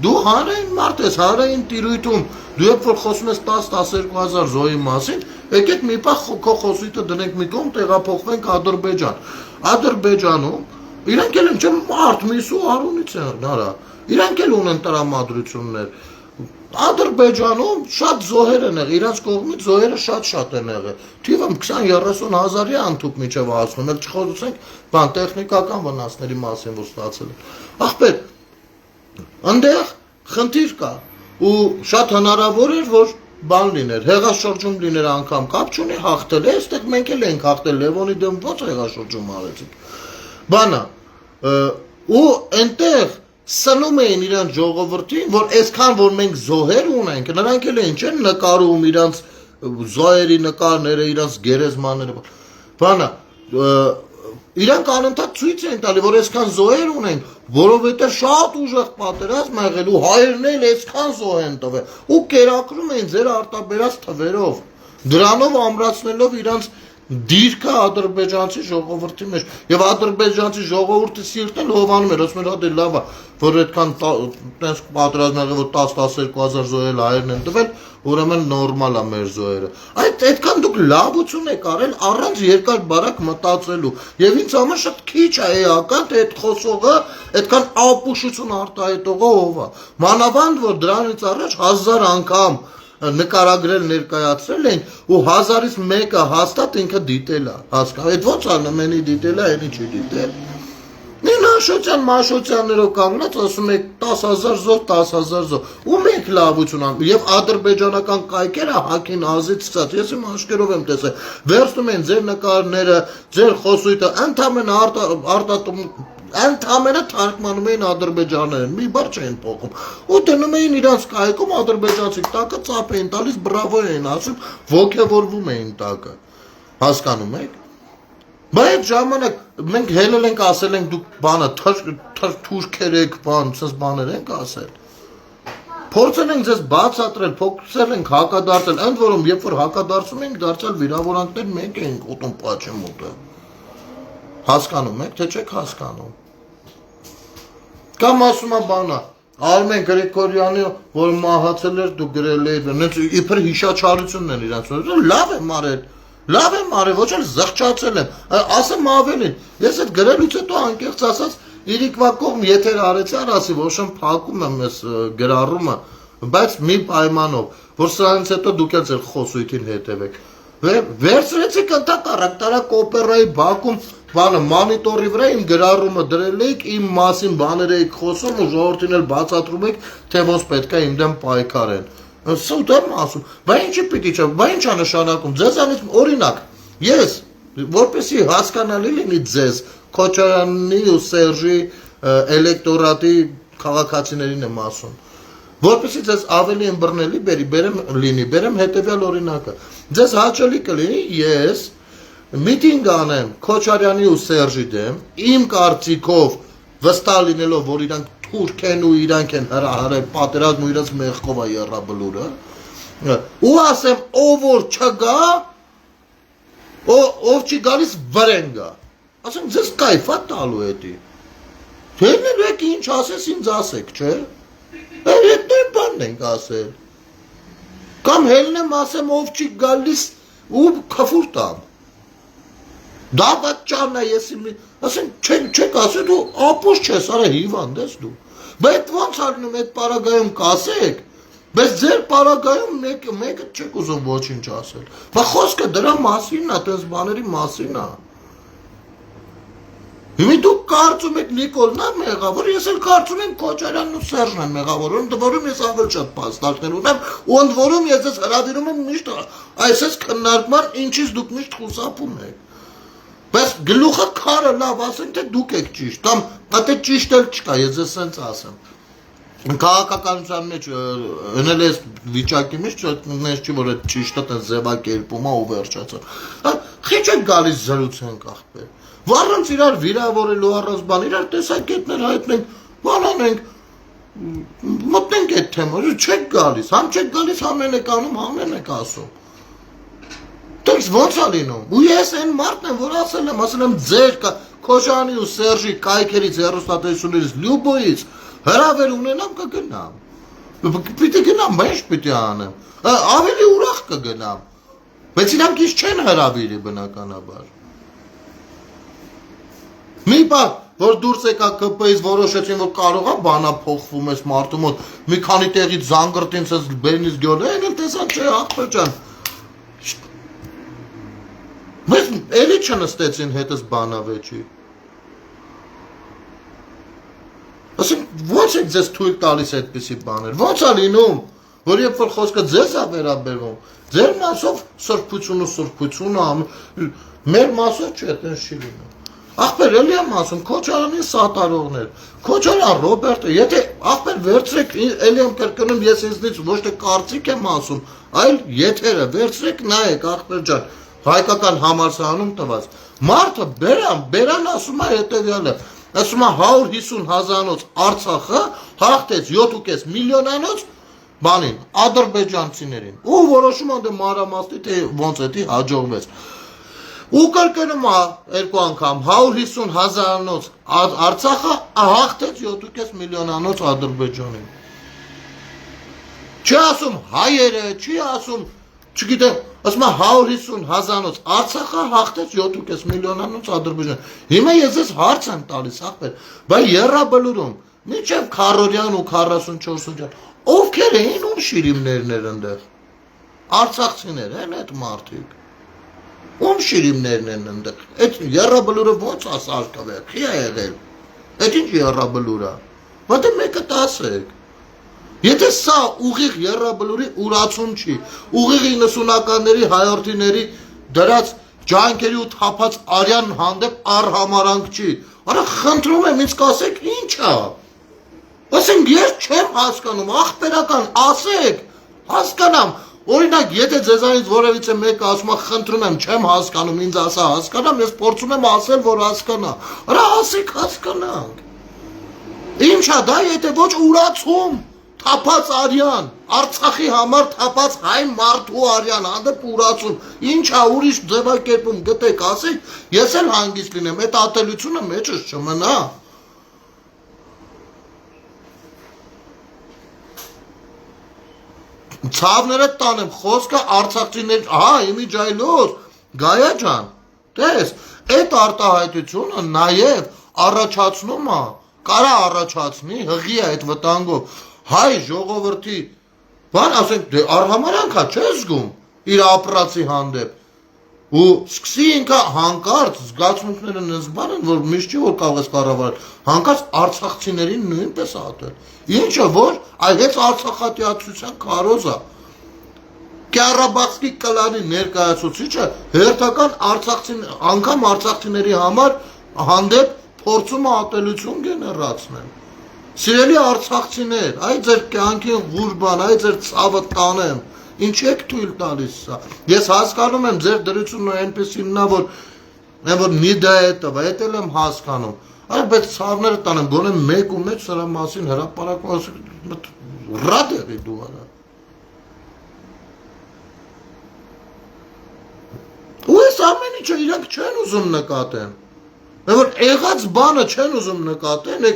Դու հանրային մարդ ես, հանրային տիրույթում, դու երբ որ խոսում ես 10-12 հազար զոհի մասին, եկեք մի պահ քո խոսույթը դնենք մի կողմ, տեղափոխվենք Ադրբեջան։ Ադրբեջանում իրանք էլ են մարդ միսու արունից են, արա, իրանք էլ ունեն տրամադրություններ։ Ադրբեջանում շատ զոհեր են եղել, իրանց կողմից զոհերը շատ են եղել։ Թիվը 20-30 հազարի անթուք միջև հասնում, ել չխոսենք բան տեխնիկական վնասների մասին, որ ստացել են։ Ախպեր, այնտեղ խնդիր կա ու շատ հնարավոր էր, որ բան լիներ, հեղաշրջում լիներ անգամ, կապ չունի հաղթել է, այստեղ մենք էլ ենք հաղթել, Լևոնի դեմ ո՞նց հեղաշրջում արեցինք։ Բանա, ու այնտեղ սնում էին իրանց ժողովրդին, որ այսքան որ մենք զոհեր ունենք, նրանք էլ են չեն նկարում իրանց զոհերի նկարները, իրանց գերեզմանները, բանա, իրանք անընդհատ ցույց են տալի, որ այսքան զոհեր ունենք, որովհետև շատ ուժեղ պատերազմ ա եղել ու հայերն էլ այսքան զոհ են տվել ու կերակրում են ձեր արտաբերած թվերով, դրանով ամրացնելով իրանց դիրքը ադրբեջանցի ժողովրդի մեջ եւ ադրբեջանցի ժողովուրդը սիրտն հովանում էր, ասում էր հա դե լավ է, որ այդքան տես պատերազմ ա եղել, որ 10-12 հազար զոհել հայերն են տվել, ուրեմն նորմալ է մեր զոհերը։ Այդքան դուք լավություն եք արել առանց երկար բարակ մտածելու եւ ինձ համար շատ քիչ է էական թե այդ խոսողը այդքան ապուշություն արտահայտողը ով է։ Մանավանդ որ դրանից առաջ 1000 անգամ նկարագրել ներկայացրել են ու 1000-ից մեկը հաստատ ինքը դիտել է, հասկանա։ Այդ ո՞նց ալնում ენი դիտել է, ენი չի դիտել։ Նաշոցյան մաշոցյաններով կանգնած ասում եք 10,000 զոհ, 10,000 զոհ։ Ու մենք լավություն անում եւ ադրբեջանական կայքերը հակին ազից ցած։ Ես իմ աշկերով եմ տեսել։ Վերցնում են ձեր նկարները, ձեր խոսույթը, ընդամենը թարգմանում էին ադրբեջաներեն, մի բառ չեն փոխում։ Ու դնում էին իրանց կայքում ադրբեջանցիք տակը ծափ էին տալիս, բրավո էին ասում, ոգևորվում էին տակը։ Հասկանում եք։ Բայց այդ ժամանակ մենք հելել ենք ասել ենք դուք բանը թուրքեր եք բան, ցած բաներ ենք ասել։ Փորձել ենք ձեզ բացատրել, փոխել ենք հակադարձել, ընդ որում երբ որ հակադարձում ենք դարձյալ վիրավորանքներ մենք ենք ուտում պաչի մոտը։ Հասկանում եք, թե չեք հասկանում։ Կամ ասում է բանը, Արմեն Գրիգորյանը, որ մահացել էր, դու գրել էիր, նենց իբր հիշաչարությունն են իրանց, լավ եմ արել։ Լավ եմ արել, ոչ էլ զղջացել եմ, ասեմ ավելին, ես այդ գրելուց հետո անկեղծ ասած, իրիկվա կողմ եթեր արեցար, ասի, որ շեմ փակում եմ ես գրառումը, բայց մի պայմանով, որ սրանից հետո դուք էլ ձեր խոսույթին հետևեք։ Վերցրեցիք ընդհակառակ տարակ օպերայի բակում, բանը մոնիտորի վրա իմ գրառումը դրել էիք, իմ մասին բաներ էիք խոսում ու ժողովրդին էլ բացատրում էիք, թե ոնց պետք է իմ դեմ պայքարեն։ Սուտ եմ ասում, բա ինչի պիտի չէ, բա ինչ է նշանակում, ձեզանից օրինակ, ես, որպեսզի հասկանալի լինի ձեզ, Քոչարյանի ու Սերժի էլեկտորատի քաղաքացիներին եմ ասում, որպեսզի ձեզ ավելի ըմբռնելի բերեմ հետևյալ օրինակը, ձեզ հաճելի կլինի, ես միտինգ անեմ Քոչարյանի ու Սերժի դեմ, իմ կարծիքով վստահ լինելով, որ իրանք թուրք են ու իրանք են հրահարել պատերազմ ու իրենց մեղքով է եռաբլուրը, ու ասեմ, ով որ չգա, ով չի գալիս վրեն գա, ասեմ, ձեզ կայֆա տալու էդի, թերնելու եք ինչ ասես ինձ ասեք, չէ, հետ նույն բանն ենք ասել, կամ հելնեմ ասեմ, ով չի գալիս ու քֆուր տամ, դա պատճառն է ես իմ, ասեմ, չեք ասել, դու ապուս չես, արա հիվանդ ես դու, բայց ոնց ալնում այդ պարագայում կասեք, բայց ձեր պարագայում մեկը չեք ուզում ոչինչ ասել, բա խոսքը դրա մասին է, տես բաների մասին է, հիմի դուք կարծում եք Նիկոլն է մեղավոր, ես էլ կարծում եմ Քոչարյանն ու Սերժն են մեղավոր, ընդ որում ես ավելի շատ փաստարկներ ունեմ, ու ընդ որում ես ձեզ հրավիրում եմ միշտ այսպես քննարկման, ինչից դուք միշտ խուսափում եք, բայց գլուխը քարը լավ ասենք, թե դուք եք ճիշտ, կամ դե ճիշտ էլ չկա, ես ձեզ սենց ասեմ, քաղաքականության մեջ ընել ես վիճակի մեջ, նես չի, որ այդ ճիշտը տես ձևակերպում է ու վերջացա, խիչ եք գալիս զրուցենք ախպեր, վառանց իրար վիրավորելու առանց բան, իրար տեսակետներ հայտնենք, բան անենք, մտնենք այդ թեմա, չեք գալիս, համ չեք գալիս, համեն եք անում, համեն եք ասում, դες ոնց է լինում, ու ես այն մարդն եմ, որ ասել եմ ձեր Քոչարյանի ու Սերժի կայքերից, հեռուստատեսություններից, լյուբոյից, հրավեր ունենամ կգնամ, պիտի գնամ, բա ինչ պիտի անեմ, ավելի ուրախ կգնամ, բայց իրանք ինչ չեն հրավիրի բնականաբար, մի պահ, որ դուրս եկա ԿՊ-ից որոշեցին, որ կարող է բանա փոխվում ես մարդու մոտ, մի քանի տեղից զանգրտին սես բերնից գյոլ, այն էլ տեսան չէ, ախպեր ջան, Բայց էլի չնստեցին հետս բանավեճի, ասենք, ոնց եք ձեզ թույլ տալիս այդպիսի բաներ, ոնց է լինում, որ երբ որ խոսքը ձեզ է վերաբերվում, ձեր մասով սրբությունը, մեր մասով չէ, այդպես չի լինում, ախպեր էլի եմ ասում, Քոչարյանի սատարողներ, Քոչարյան Ռոբերտը, եթե ախպեր վերցրեք, էլի եմ կրկնում, ես ինձնից ոչ թե կարծիք եմ ասում, այլ եթերը վերցրեք նայեք, ախպեր ջան, հայկական համալսարանում տված, մարդը բերան ասում է հետևյալը, ասում է 150,000-անոց Արցախը հաղթեց 7.5 միլիոնանոց բանին, ադրբեջանցիներին, ու որոշում է մանրամասնի, թե ոնց էդի հաջողվեց, ու կրկնում է երկու անգամ 150,000-անոց Արցախը հաղթեց 7.5 միլիոնանոց Ադրբեջանին, չի ասում հայերը, չի ասում, չգիտեմ, ասում է 150,000-անոց Արցախը հաղթեց 7.5 միլիոնանոց Ադրբեջան, հիմա ես ես հարց եմ տալիս, ախպեր, բա եռաբլուրում, մինչև Քարորյան ու 44 ջան, ովքեր էին ում շիրիմներն էր ընդեղ, արցախցիներ են այդ մարդիկ, ում շիրիմներն են ընդեղ, այդ եռաբլուրը ոնց ասարկավ է, խի է եղել, այդ ինչ եռաբլուր է, բա դե մեկը տասեք, Եթե սա ուղիղ եռաբլուրի ուրացում չի, ուղիղ 90-ականների հայորդիների դրած ջանքերի ու թափած արյան հանդեպ առհամարանք չի, արա խնդրում եմ ինձ կասեք ինչ է, ասենք ես չեմ հասկանում, ախպերական ասեք, հասկանամ, օրինակ եթե ձեզանից որևիցե մեկը ասում է խնդրում եմ չեմ հասկանում, ինձ ասա հասկանամ, ես փորձում եմ ասել, որ հասկանա, արա ասեք հասկանանք, ինչ է դա եթե ոչ ուրացում, թափած արյան, Արցախի համար թափած հայ մարդու արյան, հանդեպ ուրացում, ինչ է ուրիշ ձևակերպում գտեք, ասեք, ես էլ հանգիստ լինեմ, այդ ատելությունը մեջս չմնա։ Ցավները տանեմ, խոսքը արցախցիներ, իմիջայլոց, Գայա ջան, տես, այդ արտահայտությունը նաև առաջացնում է, կարա առաջացնի, հղի է այդ վտանգով, հայ ժողովրդի, բան ասենք, դե արհամարանք է, չէ զգում, իր ապրածի հանդեպ, ու սկսի ինքը հանկարծ զգացմունքները նզբան են, որ միշտ չի որ կարող ես կառավարել, հանկարծ արցախցիներին նույնպես ատել, ինչը որ այդ արցախատիացության քարոզ է, Կյարաբաղսկի կլանի ներկայացուցիչը հերթական անգամ արցախցիների համար հանդեպ փորձում է ատելություն գեներացնել։ Սիրելի արցախցիներ, այ ձեր կյանքին ղուրբան, այ ձեր ցավը տանեմ, ինչ եք թույլ տալիս սա։ Ես հասկանում եմ ձեր դրությունն այնպեսին նա որ նիդա է տվա, էդ էլ եմ հասկանում։ Այ բայց ցավները տանեմ, գոնե մեկ ու մեկ սրա մասին հրապարակում ռադ եղի դու արա։ Ու այս ամեն ինչը իրանք չեն ուզում նկատեն, որ եղած բանը չեն ուզում նկատեն,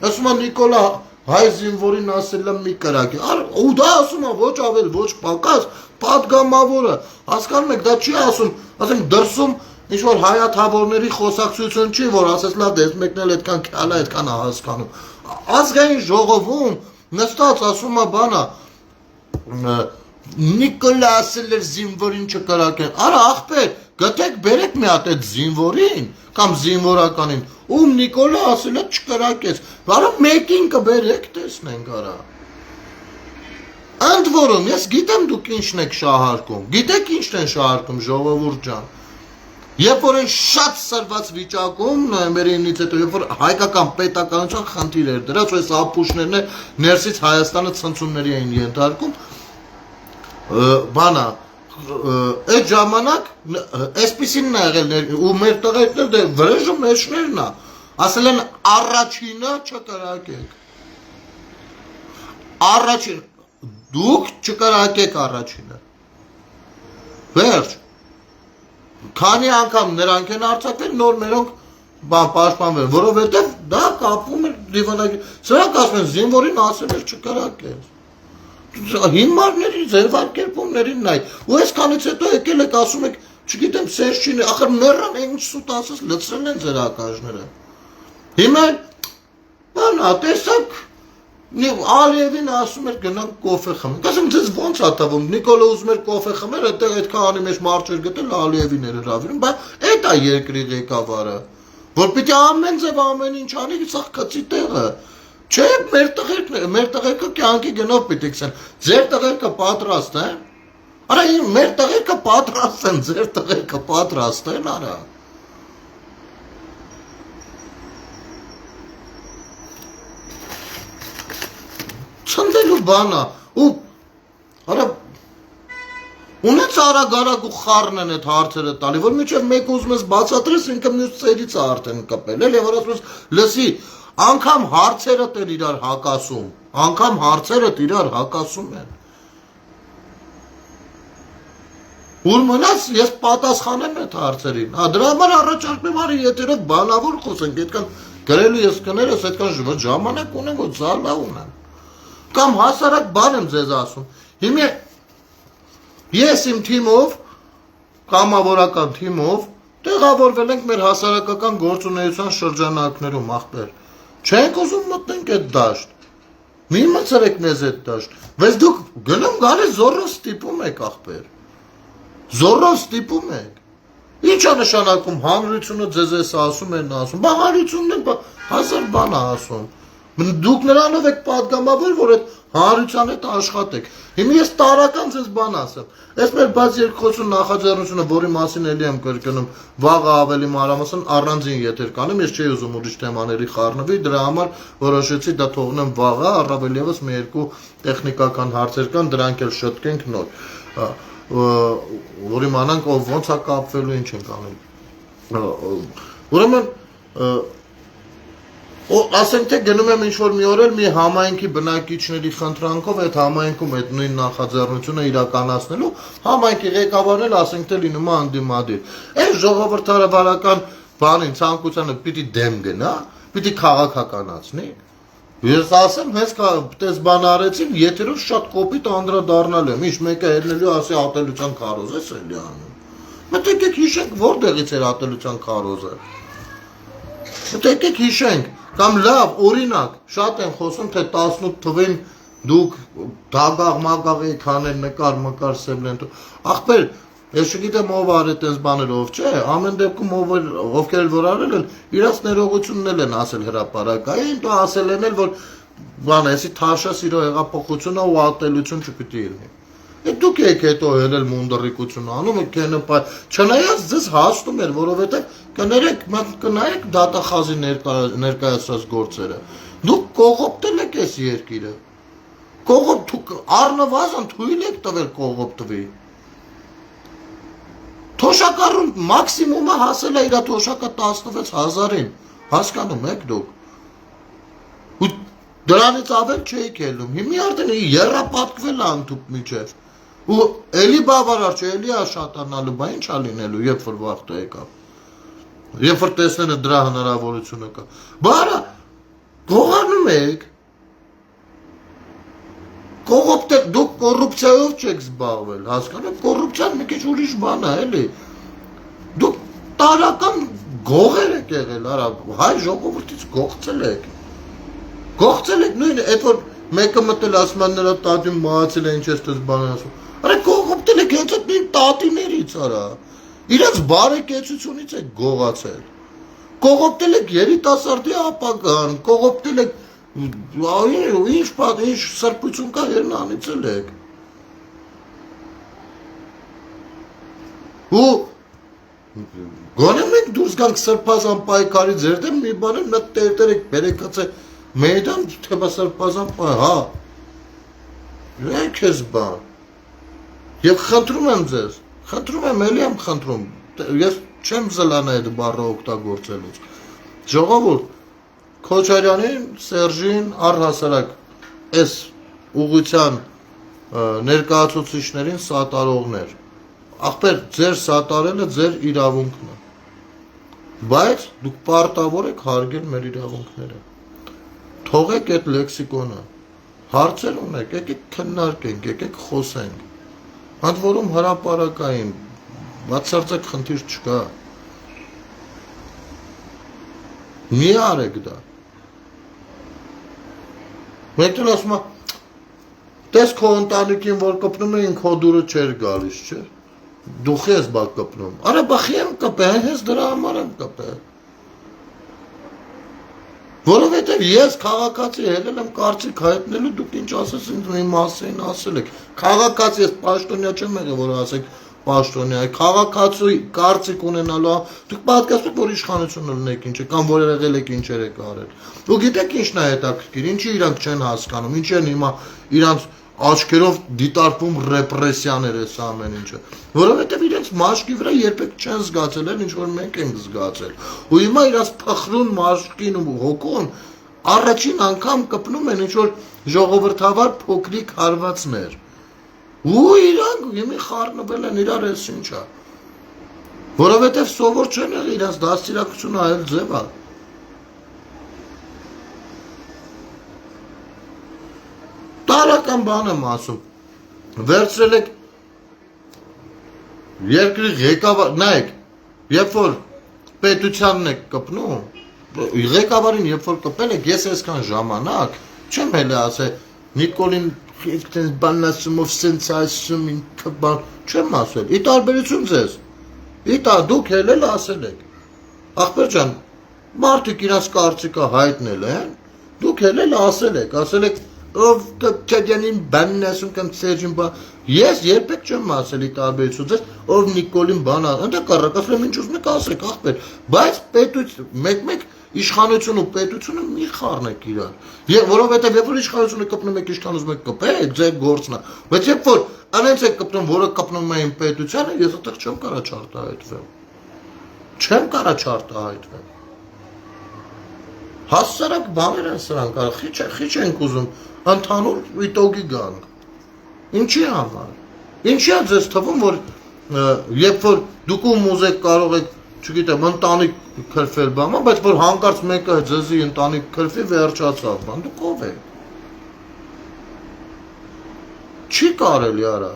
ասում է Նիկոլա հայ զինվորին ասել եմ մի կրակի, ու դա ասում է ոչ ավել, ոչ պակաս, պատգամավորը, հասկանում եք, դա չի ասում, ասենք դրսում ինչ-որ հայաթավորների խոսակցություն չի, որ ասես լավ դες մեկն էլ այդքան քյալա, այդքան է հասկանում, ազգային ժողովում նստած ասում է բանա, Նիկոլա ասել էր զինվորին չկրակեն, արա աղբեր, գտեք բերեք մի հատ այդ զինվորին, կամ զինվորականին, ում Նիկոլա ասել է չկրակեց, արա մեկին կբերեք տեսնենք արա։ Ընդ որում, ես գիտեմ դուք ինչն եք շահարկում, գիտեք ինչն են շահարկում ժողովուրդ ջան, երբ որ են շատ սրված վիճակում նոյեմբերի 9-ից հետո, երբ որ հայկական պետականության խնդիր էր դրած, այս ապուշներն ներսից Հայաստանը ցնցումների էին ենթարկում, բանա, այդ ժամանակ այսպիսին է եղել ու մեր տղերքներ դե վրեժը մեջներն է, ասել են առաջինը չկրակեք, առաջին, դուք չկրակեք առաջինը, վերջ, քանի անգամ նրանք են արձակվել, նոր մերոնք պաշտպանվել, որովհետև դա կապում էր դիվանագիր, սրանք ասում են զինվորին ասել էր չկրակեք, հիմարների ձևակերպումներին նայ, ու այսքանից հետո եկել եք ասում եք, չգիտեմ, սենց չի, ախր մեռան են ինչ սուտ ասես լծրել են ձեր ակաժները, հիմա, բանա, տեսակ, Ալիևին ասում էր գնանք կոֆե խմենք, ասեմ ձեզ ոնց է թվում, Նիկոլը ուզում էր կոֆե խմեր, այդտեղ այդ քանի մեջ մարդ էր գտել Ալիևին էր հրավիրում, բայց այդ է երկրի ղեկավարը, որ պիտի ամեն ձև ամեն ինչ անի, սա քծի տեղը, չէ, մեր տղերքը կյանքի գնով պիտի գցեն, ձեր տղերքը պատրաստ են, արա մեր տղերքը պատրաստ են, ձեր տղերքը պատրաստ են, արա Չնդելու բանա, ու արա ունեց արագ ու խառն են այդ հարցերը տալի, որ միջև մեկ ուզում ես բացատրես, ինքը մյուս ծերից է արդեն կպել, էլ և որ ասում ես, լսի, անգամ հարցերդ էլ իրար հակասում, անգամ հարցերդ իրար հակասում են։ Ուր մնաց, ես պատասխանեմ այդ հարցերին, դրա համար առաջարկում եմ արի եթերով բանավոր խոսենք, այդքան գրելու ես կներես, այդքան ժամանակ ունեմ, որ զալա ունեմ։ Կամ հասարակ բան եմ ձեզ ասում, հիմա ես իմ թիմով, կամավորական թիմով, տեղավորվել ենք մեր հասարակական գործունեության շրջանակներում, աղբեր, չենք ուզում մտնենք այդ դաշտ, մի մցրեք մեզ այդ դաշտ, բայց դուք գնում գալիս զորով ստիպում եք աղբեր, զորով ստիպում եք, ինչ է նշանակում, հանրությունը ձեզ ես ասում են ասում, բա հանրությունն է հազար բան է ասում, Դուք նրանով եք պատգամավոր, որ այդ հանրության հետ աշխատեք։ Հիմա ես տարական ձեզ բան ասեմ։ Այս մեր բաց երկխոսություն նախաձեռնությունը, որի մասին էլի եմ կրկնում, վաղը ավելի մանրամասն առանձին եթեր կանեմ, ես չէի ուզում ուրիշ թեմաների խառնվի, դրա համար որոշեցի դա թողնեմ վաղը, առավել ևս մի երկու տեխնիկական հարցեր կան, դրանք էլ շտկենք նոր։ Որ իմանանք ով ոնց է կապվելու, ինչ ենք անում։ Ուրեմն ասենք թե գնում եմ ինչ-որ մի օր էլ մի համայնքի բնակիչների խնդրանքով այդ համայնքում այդ նույն նախաձեռնությունը իրականացնելու համայնքի ղեկավարն էլ ասենք թե լինում է անդիմադիր։ Այս ժողովրդավարական բանին ցանկությանը պիտի դեմ գնա, պիտի քաղաքականացնի։ Ես ասեմ, հենց պես բան արեցին, եթերով շատ կոպիտ անդրադառնալ եմ, ինչ մեկը ելնելու ասի ատելության քարոզ է էլի անում։ Մտեք եք հիշենք որտեղից էր ատելության քարոզը։ Եկեք հիշենք, կամ լավ, օրինակ, շատ են խոսում, թե 18 թվին դուք դագաղ մագաղ եք հանել նկար մկար սեբլենտո, ախպեր, ես չգիտեմ ով արել տենց բաներով, չէ, ամեն դեպքում ովքեր որ արել են, իրաց ներողությունն են ասել հրապարակային, դու ասել են էլ, որ բան, այսի թաշա սիրո հեղափոխությունը ու ատելություն չպիտի լինի։ Դուք եք հետո հելել մունդրիկություն անում եք չնայած ձեզ հասնում էր, որովհետև կնայեք դատախազի ներկայացրած գործերը։ Դուք կողոպտել եք այս երկիրը։ Առնվազն թույլ եք տվել կողոպտվի։ Թոշակառուն մաքսիմումը հասել է իր թոշակը 16,000-ին, հասկանում եք դուք։ Ու դրանից ավել չէիք ելնում, հիմի արդեն եռապատկվել է ընդհուպ միջև։ Ու էլի բավարար չէ, էլի աշատանալու, բա ինչ ա լինելու, երբ որ վախտը եկավ։ Երբ որ տեսնեն դրա հնարավորությունը կա։ Բարա, գողանում եք։ Կողոպտեք, դուք կոռուպցիայով չեք զբաղվել, հասկանում, կոռուպցիան մի քիչ ուրիշ բան է, էլի։ Դուք տարական գողեր եք եղել, արա, հայ ժողովրդից գողցել եք։ Գողցել եք նույն, այդ որ մեկը մտել ասում են նրա տատին մահացել է, ինչ ես դες բան ասում։ Արա կողոպտել եք հենց այդ նույն տատիներից, արա։ Իրաց բարեկեցությունից եք գողացել։ Կողոպտել եք երիտասարդի ապագան, կողոպտել եք ինչ սրբություն կա Երնանիցել եք։ Ու գոնե մենք դուրս գանք սրբազան պայքարի ձեր դեմ մի բան եմ նա տերտեր եք բերեկած է մեյդան թեպա սրբազան պայ, հա։ Եք ես բան։ Եվ խնդրում եմ ձեզ, խնդրում եմ, էլի եմ խնդրում, ես չեմ զլանա այդ բառը օգտագործելուց։ Ժողովուրդ, Քոչարյանին, Սերժին, առհասարակ այս ուղղության ներկայացուցիչներին սատարողներ։ Ախպեր, ձեր սատարելը ձեր իրավունքն է։ Բայց դուք պարտավոր եք հարգել մեր իրավունքները։ Թողեք այդ լեքսիկոնը։ Հարցեր ունեք, եկեք քննարկենք, եկեք խոսենք։ Ընդ որում հրապարակային բացարձակ խնդիր չկա։ Մի արեք դա։ Մեկն ասում է, տես քո ընտանիքին որ կպնում էին, քո դուրը չէր գալիս, չէ։ Դուխ ես բա կպնում։ Արա բախի եմ կպել, հենց դրա համար եմ կպել։ Որովհետև ես քաղաքացի ելել եմ կարծիք հայտնելու, դուք ինչ ասես ինձ մի մասին ասել եք։ Քաղաքացի ես պաշտոնյա չեմ եղել, որ ասեք պաշտոնյա, քաղաքացի կարծիք ունենալու, դուք պատկասում եք, որ իշխանություն ունեք ինչ է, կամ որ եղել եք ինչեր եք արել։ Ու գիտեք ինչն է հետաքրքիր, ինչի իրանք չեն հասկանում, ինչ են հիմա իրանք աչքերով դիտարկվում ռեպրեսիաներ էս ամեն ինչը, որովհետև իրենց մաշկի վրա երբեք չեն զգացել են, ինչ որ մենք ենք զգացել։ Ու հիմա իրաց փխրուն մաշկին ու հոգուն առաջին անգամ կպնում են ինչ որ ժողովրդավար փոքրիկ հարվածներ։ Ու իրանք հիմի խառնվել են իրար էս ինչա։ Որովհետև սովոր չեն եղել իրաց դաստիարակությունը այլ ձև է։ Տարական բան եմ ասում, վերցրել եք երկրի ղեկավար, նայեք, երբ որ պետությանն եք կպնում, ղեկավարին երբ որ կպել եք, ես այսքան ժամանակ, չեմ հելը ասել, Նիկոլին բանն ասում, ով սենց ասում, ինքը բան, չեմ ասել, ի տարբերություն ձեզ, դուք հելել ասել եք, ախպեր ջան, մարդիկ իրաց կարծիքը հայտնել են, դուք հելել ասել եք, ով Քոչարյանին բանն ասում կամ Սերժին բան, ես երբեք չեմ ասել ի տարբերություն ձեզ, ով Նիկոլին բան ընդհակառակ ասել եմ ինչ ուզում եք ասեք ախպեր, բայց մեկ իշխանություն ու պետությունը մի խառնեք իրար, որովհետև երբ որ իշխանությունը կպնում եք իշխան ուզում եք կպեք, ձեր գործն է, բայց երբ որ անենց եք կպնում, որը կպնում էին պետությանը, ես այդտեղ չեմ կարա չարտահայտվեմ։ Հասարակ բաներ են սրանք, խիչ ենք ուզում, ընդհանուր վիտոգի գանք։ Ինչի համար։ Ինչի է ձեզ թվում, որ երբ որ դուք ում ուզեք կարող եք, չգիտեմ, ընտանիք քրֆել բան, բայց որ հանկարծ մեկը ձեզի ընտանիք քրֆի վերջացավ, բան, դուք ով եք։ Չի կարելի արա։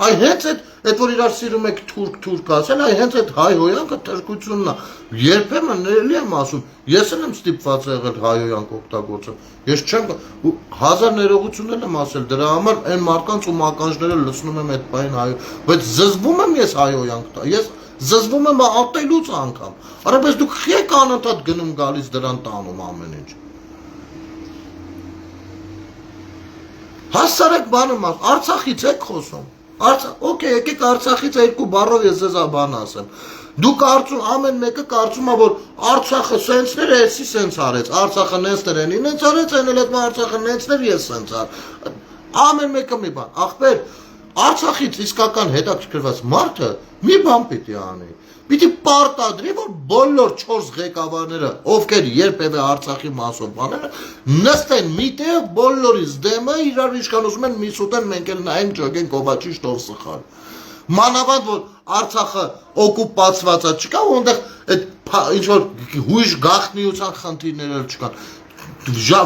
Այ հենց այդ որ իրար սիրում եք թուրք ասել, այ հենց այդ հայհոյանքը թրկությունն է։ Երբեմն էլի եմ ասում, ես եմ ստիպված եղել հայհոյանք օգտագործել։ Ես չեմ հազար ներողություն եմ ասել դրա համար, այն մարդկանց ում ականջները լցնում եմ այդ բային հայ, բայց զզվում եմ ես հայհոյանք տա։ Ես զզվում եմ ատելուց անգամ։ Արա բայց դուք եք անընդհատ գնում գալիս դրան տանում ամեն ինչ։ Հասարակ բանը մաս, Արցախից եք խոսում։ Okay, եկեք Արցախից երկու բառով ես ձեզ բան ասեմ։ Դուք կարծում ամեն մեկը կարծում է որ Արցախը սենցներ է, էսի սենց արեց, Արցախը նենցներ են, ինձ արեց, այն էլ այդ Արցախը նենցներ ես սենց ար։ Ամեն մեկը մի բան, ախպեր, Արցախից իսկական հետաքրքրված մարդը մի բան պիտի անի։ Պիտի պարտադրի, որ բոլոր 4 ղեկավարները, ովքեր երբևէ Արցախի մասով բաները, նստեն միտեղ բոլորից դեմը իրար իշխան ուզում են միս ուտեն, մենք էլ նայենք ջոգեն Կոբաչի շտով սխալ։ Մանավանդ որ Արցախը օկուպացված է, չկա որտեղ այդ ինչ որ հույժ գաղտնիության խնդիրներ չկան։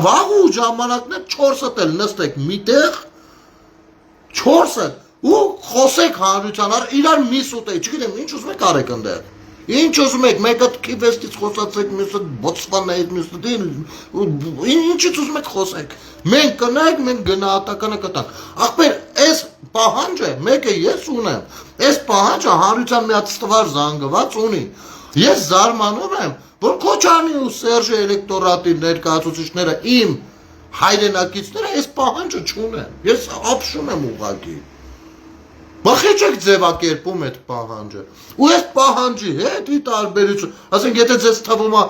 Վաղ ու ժամանակն է 4-ը էլ նստեք միտեղ 4-ը ու խոսեք հանրության առ իրար միս ուտեք, չգիտեմ, ինչ ուզում եք արեք ընդեղ։ Ինչ ուզում եք, մեկը քիվեստից խոսացեք, մյուսը Բոտսվանայից, մյուսը ինչից ուզում եք խոսեք։ Մենք կնայենք, մենք գնահատականը կտանք։ Ախպեր, այս պահանջը մեկը ես ունեմ, այս պահանջը հանրության մի հատ ստվար զանգված ունի։ Ես զարմանում եմ, որ Քոչարյանի ու Սերժի էլեկտորատի ներկայացուցիչները իմ հայրենակիցները այս պահանջը չունեն։ Ես ապշում եմ ուղղակի։ Բախեջ եք ձևակերպում այդ պահանջը։ Ու այս պահանջի հետ ի տարբերություն, ասենք եթե ձեզ թվում է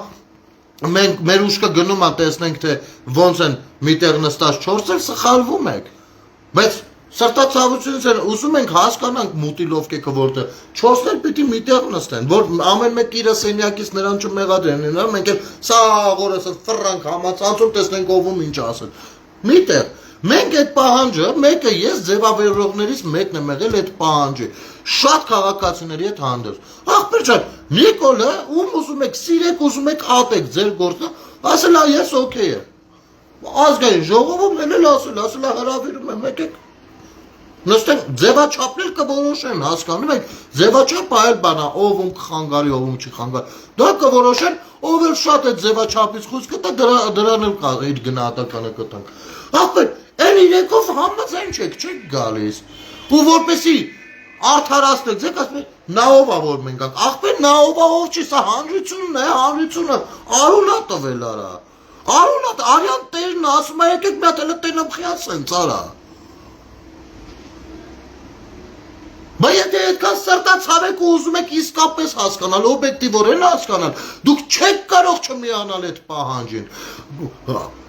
մենք մեր ուշքը գնում է տեսնենք թե ոնց են միտեղ նստած 4-ը սխալվում եք։ Բայց սրտացավությունից են ուզում ենք հասկանանք մուտիլովկեքը որտեղ 4-ը պիտի միտեղ նստեն, որ ամեն մեկ իր սենյակից նրան չմեղադրեն, մենք էլ սա աղորեսը ֆրանկ համացանցում տեսնենք ով ինչ ասել։ Միտեղ Մենք այդ պահանջը, մեկը ես ձևավորողներից մեկն եմ եղել այդ պահանջի, շատ քաղաքացիների հետ հանդերձ։ Ախպեր ջան, Նիկոլը, ում ուզում եք սիրեք, ուզում եք ատեք ձեր գործը, ասել է ես օքեյ եմ։ Ազգային ժողովում էլ ասել է հրավիրում եմ, եկեք։ Նստենք ձևաչափներ կորոշեն, հասկանում եք, ձևաչափը այլ բան է, ով ում կխանգարի, ով ում չի խանգարի։ Դա կորոշեն, ով էլ շատ այդ ձևաչափից խույս կտա, դրան էլ իր գնահատականը կտանք։ Ախպեր, Էլ իրեկով համաձայն չեք գալիս, ու որպեսի արդարացնեք, ձեկ ասում եք, նաով ա որ մենք ակ, ախպեր նաով ա ով չի, սա հանրությունն է, հանրությունը, արուն ա տվել արա, արուն ա, արյան տերն ասում ա, եկեք մի հատ էլ տենամ խիացեն ծարա։ Բայց եթե այդքան սրտացավ եք ու ուզում եք իսկապես հասկանալ, օբյեկտիվորեն հասկանալ, դուք չեք կարող չմիանալ այդ պահանջին։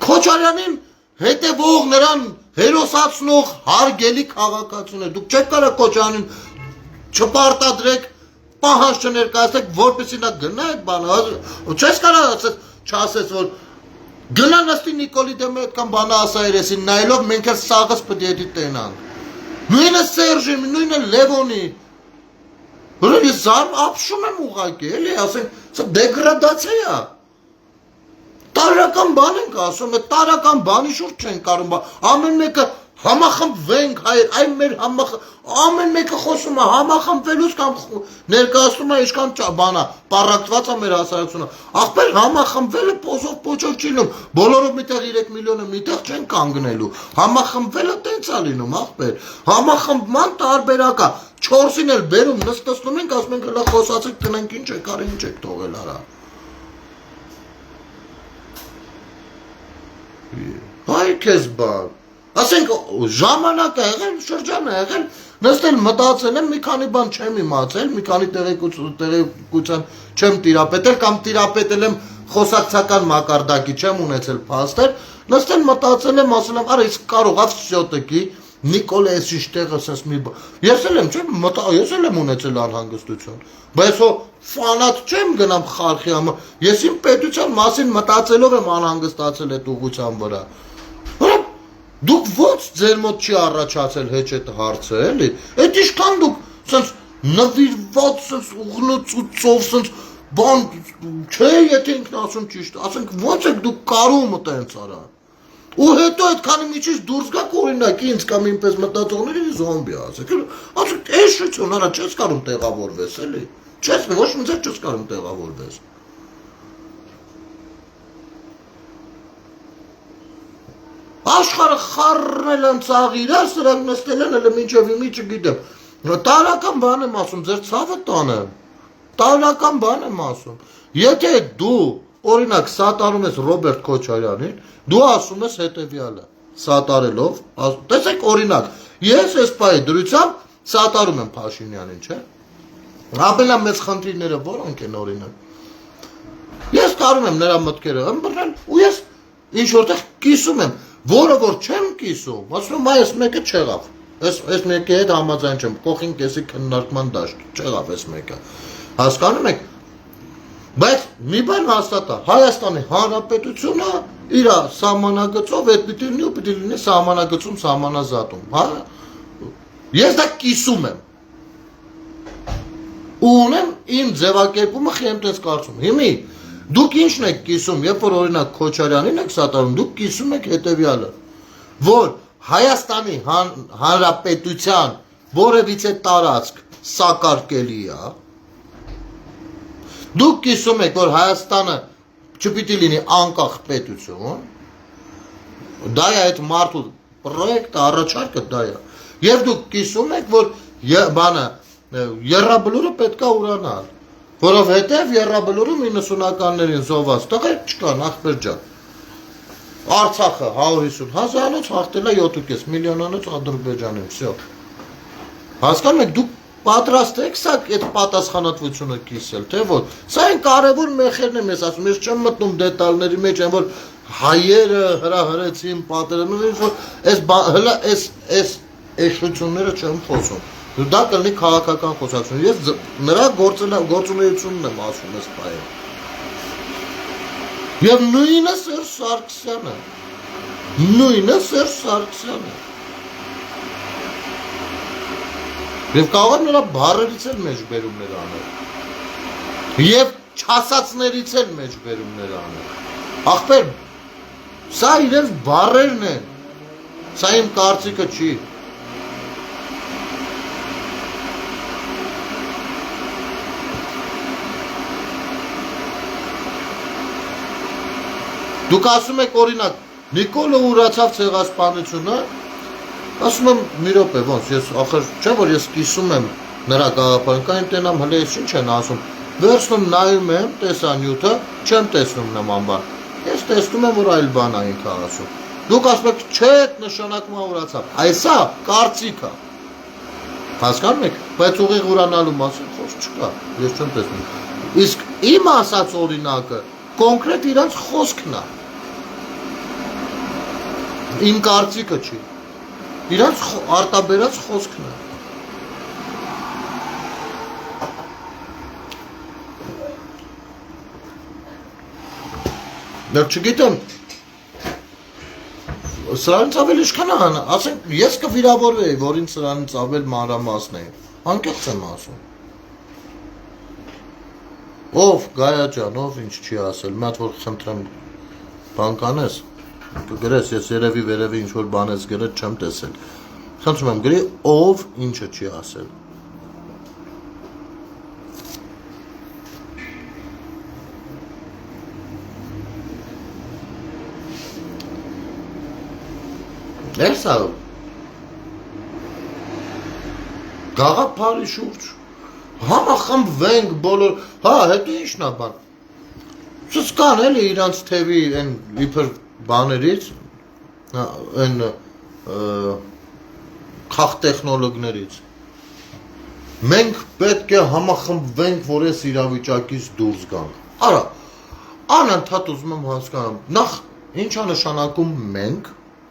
Քոչարյանին հետևող նրան հերոսացնող հարգելի քաղաքացուն է, դուք չեք կարող Քոչարյանին չպարտադրեք, պահանջ չներկայացնեք, որպեսզի նա գնա այդ բանը, չես կարող չասես, որ գնա նստի Նիկոլի դեմը այդքան բանը ասա երեսին նայելով, մենք էլ սաղս պետք է տենանք։ Նույնը Սերժի, նույնը Լևոնի, որ ես ապշում եմ ուղղակի, էլի, ասենք, սա դեգրադացիա է։ Տարրական բան ենք ասում, տարրական բանի շուրջ չենք կարում, ամեն մեկը համախմբվենք, այն մեր ամեն մեկը խոսում է, համախմբվելուց կամ ներկայացնում է ինչքան բանա, պառակտված է մեր հասարակությունը, ախպեր համախմբվելը պոզով պոչով չի լինում, բոլորով միտեղ 3 միլիոնը միտեղ չեն կանգնելու, համախմբվելը տենց է լինում, ախպեր, համախմբման տարբերակ է, 4-ին էլ բերում, նստում ենք, ասում ենք հլա խոսացեք, տնենք ինչ եք արի, ինչ եք թողել արա։ Հայ քեզ բան, ասենք ժամանակ է եղել, շրջան է եղել, նստել մտածել եմ, մի քանի բան չեմ իմացել, մի քանի տեղեկության չեմ տիրապետել կամ տիրապետել եմ խոսակցական մակարդակի չեմ ունեցել փաստեր, նստել մտածել եմ, ասել եմ, արա իսկ կարող ա վсё-таки Նիկոլը էս իշտեղը ասես մի բան։ Ես էլ եմ ունեցել անհանգստություն, բայց հո ֆանատ չեմ գնամ խարխի համար, ես իմ պետության մասին մտածելով եմ անհանգստացել այդ ուղղության վրա։ Դուք ոնց ձեր մոտ չի առաջացել հեչ այդ հարցը, էլի։ Այդ ինչքան դուք սենց նվիրված սենց ուղղնոցով սենց բան չէ, եթե ինքն ասում ճիշտ, ասենք ոնց եք դուք կարում տենց արա։ Ու հետո այդքանի միջից դուրս գաք օրինակ ինձ կամ ինպես մտածողների զոմբի ասեք, ասեք, էս Հիշություն արա, չես կարող տեղավորվես, էլի։ Չես, ոչ մի ձև չես կարող տեղավորվես։ Աշխարհը խառնել են ծաղի իրար, սրանք նստել են էլ մինչև իմի չգիտեմ։ Տարական բան եմ ասում, ձեր ցավը տանեմ։ Տարական բան եմ ասում։ Եթե դու օրինակ սատարում ես Ռոբերտ Քոչարյանին, դու ասում ես հետևյալը, սատարելով, տեսեք օրինակ, ես այս պահի դրությամբ սատարում եմ Փաշինյանին, չէ՞։ Ամենամեծ խնդիրները որոնք են օրինակ։ Ես կարում եմ նրա մտքերը ըմբռնել ու ես ինչ որտեղ կիսում եմ, որը որ չեմ կիսում, ասում եմ այս մեկը չեղավ։ Այս մեկի հետ համաձայն չեմ, կողքին կեսի քննարկման դաշտ չեղավ այս մեկը։ Հասկանում եք։ Բայց մի բան հաստատ է, Հայաստանի Հանրապետությունը իր սահմանագծով այդ պիտի լինի սահմանագծում սահմանազատում, հա։ Ես դա կիսում եմ։ Ու ունեմ իմ ձևակերպումը խեմտես կարծում։ Հիմի դուք ինչն եք կիսում, երբ որ օրինակ Քոչարյանին եք սատարում, դուք կիսում եք հետևյալը, որ Հայաստանի Հանրապետության որևիցե տարածք սակարկելի է, դուք կիսում եք, որ Հայաստանը չպիտի լինի անկախ պետություն, դա է այդ մարդու պրոյեկտը, առաջարկը դա է, եւ դուք կիսում եք, որ բանը եռաբլուրը պետք է ուրանալ, որովհետև եռաբլուրում 90-ականներին զոհված տղեր չկան, ախպեր ջան։ Արցախը 150,000-ից հաղթել է 7.5 միլիոնանոց Ադրբեջանին, всё։ Հասկանում եք, դուք պատրաստ եք սա այդ պատասխանատվությունը կիսել, թե ոչ։ Սա այն կարևոր մեխերն եմ ես ասում, ես չեմ մտնում դետալների մեջ, այն որ հայերը հրահրեցին պատերազմը, որ այս էշությունները չեմ խոսում։ Դա կլինի քաղաքական խոսակցություն։ Ես նրա գործունեությունն եմ ասում այս պահին։ Եվ նույնը Սերժ Սարգսյանը։ Եվ կարող է նրա բառերից էլ մեջբերումներ անել։ Եվ չասածներից էլ մեջբերումներ անել։ Ախպեր, սա իրենց բառերն են։ Սա իմ կարծիքը չի։ Դուք ասում եք օրինակ, Նիկոլը ուրացավ ցեղասպանությունը, ասում եմ մի րոպե, ոնց, ես ախր չէ որ ես կիսում եմ նրա գաղափարին, տենամ հələ ես ինչ են ասում, վերցնում նայում եմ տեսանյութը, չեմ տեսնում նման բան, ես տեսնում եմ որ այլ բան է ինքը ասում, դուք ասում եք չէ նշանակում ուրացավ, այսա կարծիք է, հասկանում եք, բայց ուղիղ ուրանալու մասին խոսք չկա, ես չեմ տեսնում, իսկ իմ ասած օրինակը կոնկրետ իրանց խոսքն է, իմ կարծիքը չի, իրանց արտաբերած խոսքն է։ Դեռ չգիտեմ, սրանից ավել իշքան է, ասենք, ես կվիրավորվեի, որ ինձ սրանից ավել մանրամասն է, անկեղծ եմ ասում։ Ով Գայա ջան, ով ինչ չի ասել, մի հատ որ խնդրեմ բան կանես, գրես, ես երևի վերևի ինչ որ բան ես գրել չեմ տեսել, խնդրում եմ գրի, ով ինչը չի ասել։ Ես ա գաղափարի շուրջ համախմբվենք բոլոր, հա, հետո ինչն է բան, սուս կան էլի իրանց թևի են իբր բաներից, են խաղ տեխնոլոգներից, մենք պետք է համախմբվենք, որ ես իրավիճակից դուրս գանք, արա, անընդհատ ուզում եմ հասկանամ, նախ ինչ է նշանակում մենք,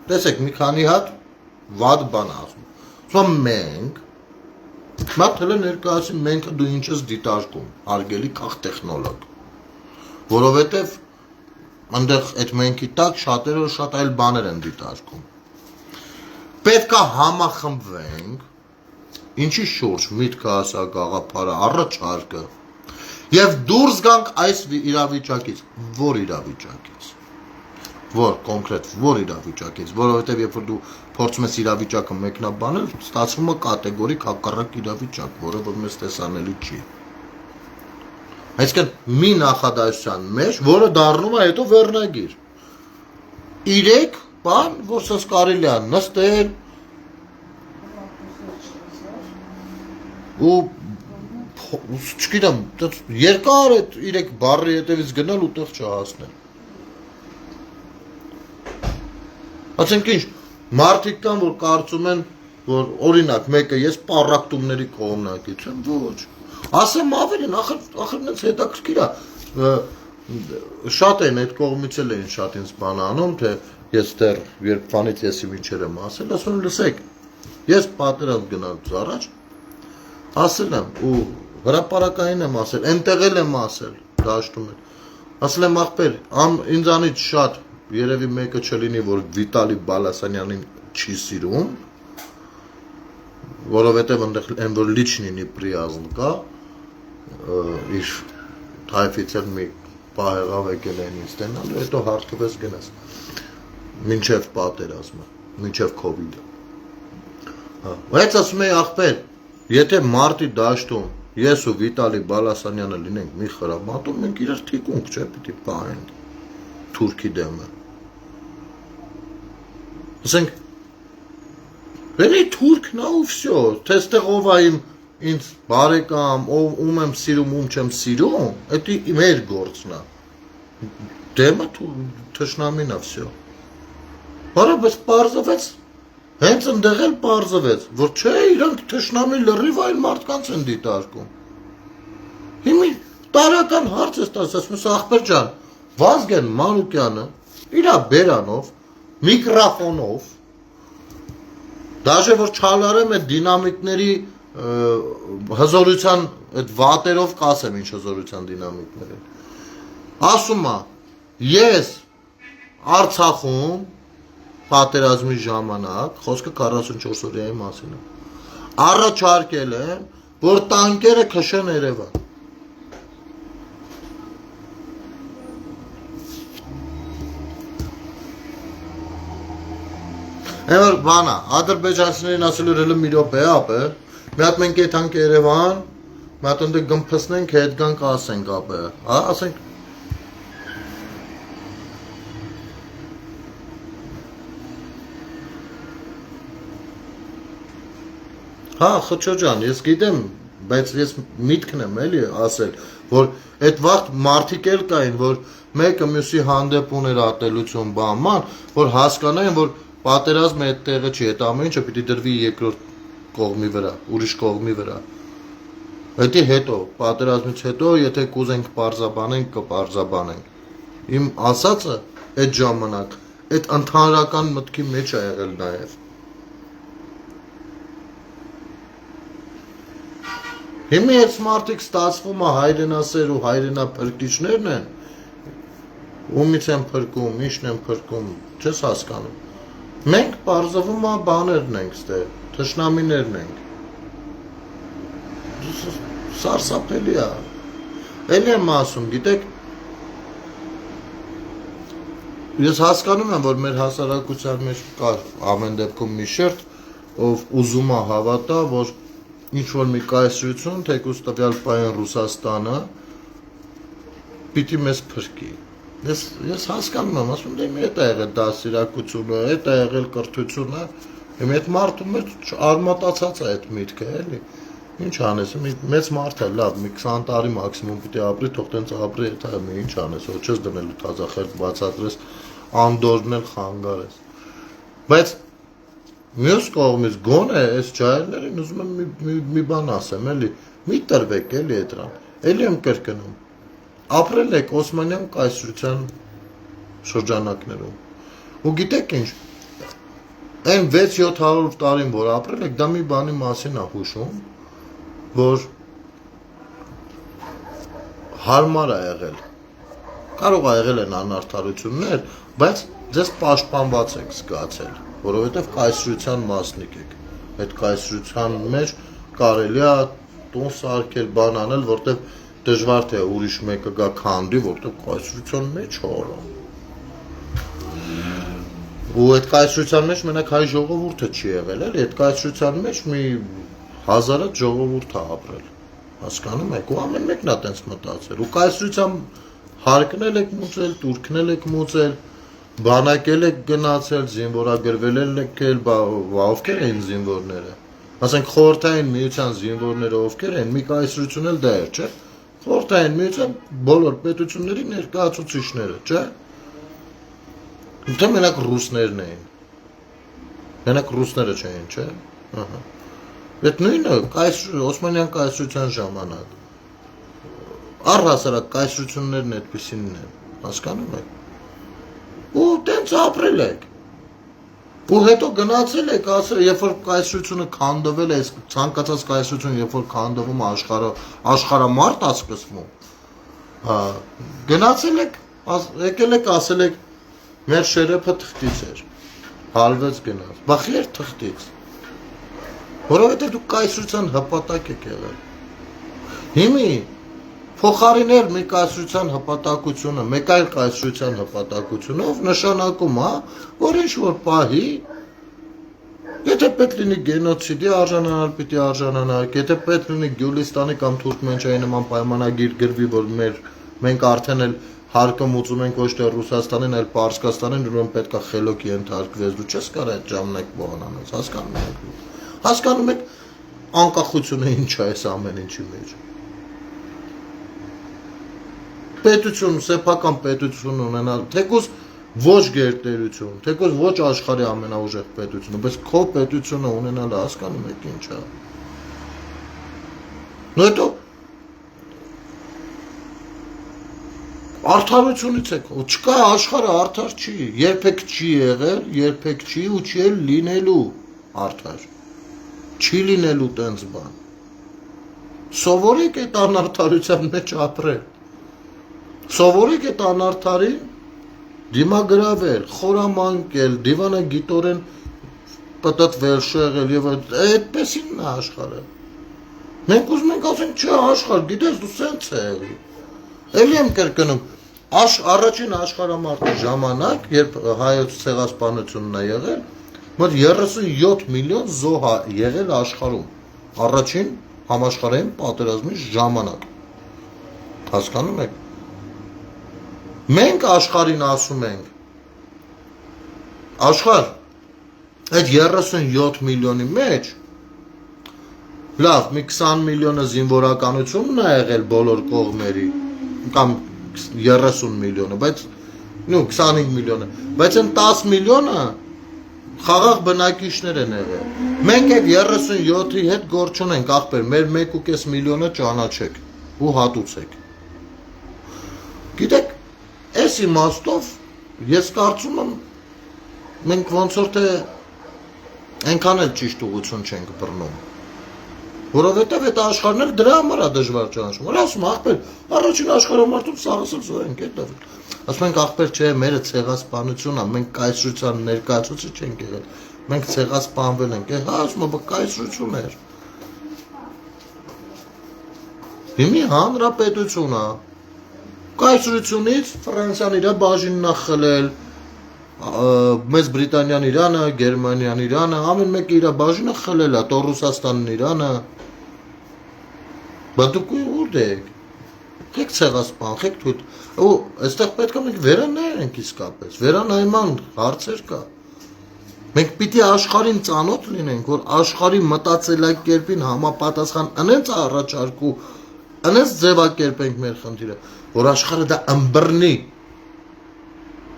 տեսեք մի քանի հատ վատ բան ասում, ասում մենք, մատել է ներկայացին մենք դու ինչ ես դիտարկում, հարգելի խաղ տեխնոլոգ, որովհետև այնտեղ այդ մենքի տակ շատերը շատ այլ բաներ են դիտարկում։ Պետք է համախմբվենք, ինչի շուրջ միտքը ասա գաղափարը, առաջարկը, եւ դուրս գանք այս իրավիճակից, որ իրավիճակից։ Որ կոնկրետ որ իրավիճակից, որովհետև երբ որ դու փորձում ես իրավիճակը մեկնաբանել, ստացվում է կատեգորիկ հակառակ իրավիճակ, որը որ մեզ տեսանելի չի։ Այսինքն մի նախադասության մեջ, որը դառնում է հետո վերնագիր։ 3 բան, որ սա կարելի է նստել ու չգիտեմ, երկար այդ 3 բառի հետևից գնալ ու տեղ չհասնել։ Ասենք ինչ, մարդիկ կան, որ կարծում են, որ օրինակ մեկը ես պառակտումների կողմնակից եմ, ոչ։ Ասեմ ավելին, ախր նենց հետաքրքիր է, շատ են այդ կողմից էլ էին շատ ինձ բան անում, թե ես դեռ երբ բանից եսի մինչեր եմ ասել, ասում եմ լսեք, ես պատերազմ գնալուց առաջ, ասել եմ ու հրապարակային եմ ասել, այնտեղ էլ եմ ասել, դաշտում եմ, ասել եմ ախպեր, ինձանից շատ երևի մեկը չլինի, որ Վիտալի Բալասանյանին չի սիրում, որովհետև այնտեղ այն որ լիչնինի պրիազն կա, իր թայֆիցել մի պահեղավ եկել են ինձ տենալու, հետո հարկվես գնաս, մինչև պատերազմը, մինչև կովիդը։ Բայց ասում էի ախպեր, եթե մարտի դաշտում ես ու Վիտալի Բալասանյանը լինենք մի խրամատում, մենք իրար թիկունք չէ, պիտի պահենք Թուրքի դեմը։ Ասենք, վերի թուրքն է ու վսյո, թե ստեղ ով է ինձ բարեկամ, ում եմ սիրում, ում չեմ սիրում, էդի մեր գործն է, դեմը թշնամին է վսյո։ Բարը, բայց պարզվեց, հենց ընդեղ էլ պարզվեց, որ չէ, իրանք թշնամի լրիվ այլ մարդկանց են դիտարկում։ Հիմի տարական հարց ես տաս, ասում ես ախպեր ջան, Վազգեն Մանուկյանը իրա բերանով, միկրոֆոնով, դաժե որ չալարեմ այդ դինամիկների հզորության, այդ վատերով կասեմ ինչ հզորության դինամիկներին, ասում է, ես Արցախում պատերազմի ժամանակ, խոսքը 44 օրյայի մասին է, առաջարկել եմ, որ տանկերը քշեն Երևան։ Այն որ բանա, ադրբեջանցիներին ասելու ռելը մի րոպե ապը, մի հատ մենք եթանք Երևան, մի հատ ընդը գմփսնենք, հետ գանք ասենք ապը, ասենք Հա, խոչո ջան, ես գիտեմ, բայց ես միտքն եմ էլի ասել, որ այդ վաղ մարդիկ էլ կային, որ մեկը մյուսի հանդեպ ուներ ատելություն բանման, որ հասկանային, որ պատերազմը այդ տեղը չի, այդ ամեն ինչը պիտի դրվի երկրորդ կողմի վրա, ուրիշ կողմի վրա։ Հետի հետո, պատերազմից հետո, եթե կուզենք պարզաբանենք, կպարզաբանենք։ Իմ ասածը այդ ժամանակ, այդ ընդհանրական մտքի մեջ է եղել նաև։ Հիմի այդ մարդիկ ստացվում է հայրենասեր ու հայրենափրկիչներն են, ումից են փրկում, ինչն են փրկում, չես հասկանում։ Մենք պարզվում է բաներն ենք ստեղ, թշնամիներն ենք։ Սարսափելի է։ Էլի եմ ասում, գիտեք, ես հասկանում եմ, որ մեր հասարակության մեջ կա ամեն դեպքում մի շերտ, ով ուզում է հավատա, որ ինչ-որ մի կայսրություն, թեկուզ տվյալ պահին Ռուսաստանը, պիտի մեզ փրկի։ Ես հասկանում եմ, ասում եմ, հետ է եղել դասիրակությունը, հետ է եղել կրթությունը, այդ մարդու մեջ արմատացած է այդ միտքը, էլի։ Ինչ անես, մեծ մարդ է, լավ, մի 20 տարի մաքսիմում պիտի ապրի, թող տենց ապրի, հետա մի ինչ անես, որ չես դնելու տազախերտ բացատրես, անդորն էլ խանգարես։ Բայց մյուս կողմից գոնե այս ջահելներին ուզում եմ մի բան ասեմ, էլի, մի տրվեք էլի էդրան, էլի եմ կրկնում, ապրել եք Օսմանյան կայսրության շրջանակներում, ու գիտեք ինչ, այն 6-700 տարին, որ ապրել եք, դա մի բանի մասին է հուշում, որ հարմար է եղել, կարող է եղել են անարդարություններ, բայց ձեզ պաշտպանված եք զգացել, որովհետև կայսրության մասնիկ եք, այդ կայսրության մեջ կարելի է տուն սարքել, բան անել, որտև դժվար թե ուրիշ մեկը գա քանդի, որտև կայսրության մեջ հոռը։ Ու այդ կայսրության մեջ մենակ հայ ժողովուրդը չի եղել, էլի, այդ կայսրության մեջ մի հազարատ ժողովուրդ է ապրել։ Հասկանում եք, ու ամեն մեկն է տենց մտածել։ Ու կայսրության հարկնել եք մուծել, турքնել եք մուծել, բանակել եք գնացել, զինվորագրվել եք, ովքեր էին զինվորները։ Ասենք խորհրդային միության զինվորները ովքեր են, մի կայսրություն էլ դա էր, չէ՞։ Խորհրդային միության բոլոր պետությունների ներկայացուցիչները, չէ՞։ Դե մենակ ռուսներն էին։ Մենակ ռուսները չէին, չէ՞։ Ահա։ Այդ նույնը Օսմանյան կայսրության ժամանակ։ Առհասարակ կայսրություններն այդպիսինն են, հասկանում եք։ Ու տենց ապրել եք։ Ու հետո գնացել եք, ասել, երբ որ կայսրությունը քանդվել է, ցանկացած կայսրություն, երբ որ քանդվում աշխարհամարտ է սկսվում, գնացել եք, եկել եք, ասել եք, մեր շերեփը թղթից էր, հալվեց գնաց, բախի էր թղթից, որովհետև դուք կայսրության հպատակ եք եղել, հիմի փոխարինել մի կայսրության հպատակությունը, մեկ այլ կայսրության հպատակությունով նշանակում է, որ ինչ-որ պահի, եթե պետք լինի գենոցիդի արժանանալ, պիտի արժանանալ, եթե պետք լինի Գյուլիստանի կամ Թուրքմենչայի նման պայմանագիր գրվի, որ մենք արդեն էլ հարկը մուծում ենք ոչ թե Ռուսաստանին, այլ Պարսկաստանին, ուրեմն պետք է խելոք ենթարկվես, դու չես կարող այդ ժամանակ բողանանալ, հասկանում եք, անկախությունը ինչ է այս ամեն ինչի մեջ։ Պետություն, սեփական պետություն ունենալ, թեկուզ ոչ գերտերություն, թեկուզ ոչ աշխարհի ամենաուժեղ պետությունը, բայց քո պետությունը ունենալը հասկանում եք ինչ է։ Նո հետո արդարությունից եք, չկա աշխարհը արդար չի, երբեք չի եղել, երբեք չի ու չի էլ լինելու արդար։ Չի լինելու տենց բան։ Սովորեք այդ անարդարության մեջ ապրել։ Սովորեք այդ անարդարին դիմագրավել, խորամանկել, դիվանագիտորեն պտտվել, շեղել եւ այդպեսին է աշխարհը։ Մենք ուզում ենք ասենք, չէ, աշխարհ, գիտես դու սենց է եղի։ Էլի եմ կրկնում, առաջին աշխարհամարտի ժամանակ, երբ հայոց ցեղասպանությունն է եղել, մոտ 37 միլիոն զոհ է եղել աշխարհում։ Առաջին համաշխարհային պատերազմի ժամանակ։ Հասկանում եք։ Մենք աշխարհին ասում ենք, աշխարհ, այդ 37 միլիոնի մեջ, լավ, մի 20 միլիոնը զինվորականությունն է եղել բոլոր կողմերի, կամ 30 միլիոնը, բայց, 25 միլիոնը, բայց են 10 միլիոնը խաղաղ բնակիչներ են եղել։ Մենք այդ 37-ի հետ գործ չունենք, ախպեր, մեր 1.5 միլիոնը ճանաչեք ու հատուցեք։ Գիտեք, այս իմաստով ես կարծում եմ մենք ոնց որ թե այնքան էլ ճիշտ ուղղություն չենք բռնում։ Որովհետև այդ աշխարհն էլ դրա համար է դժվար ճանաչում։ Որ ասում ախպեր, առաջին աշխարհամարտում սաղսել զոհենք այդ դեպքում։ Ասում ենք ախպեր, չէ, մերը ցեղասպանություն է, մենք կայսրության ներկայացուցիչ չենք եղել։ Մենք ցեղասպանվել ենք։ Հա, ասում եմ, կայսրություն էր։ Հիմի հանրապետություն է։ Կայսրությունից Ֆրանսիան իր բաժինն է խլել, Մեծ Բրիտանիան Իրանը, Գերմանիան Իրանը, ամեն մեկը իր բաժինը խլել է, տո Ռուսաստանն Իրանը։ Բայց դուք ուր եք։ Եք ցեղասպան, եք թույլ։ Ու այստեղ պետք է մենք վերանայենք իսկապես, վերանայման հարցեր կա։ Մենք պիտի աշխարհին ծանոթ լինենք, որ աշխարհի մտածելակերպին համապատասխան անենց առաջարկու, անենց ձևակերպենք մեր խնդիրը, որ աշխարհը դա ըմբռնի։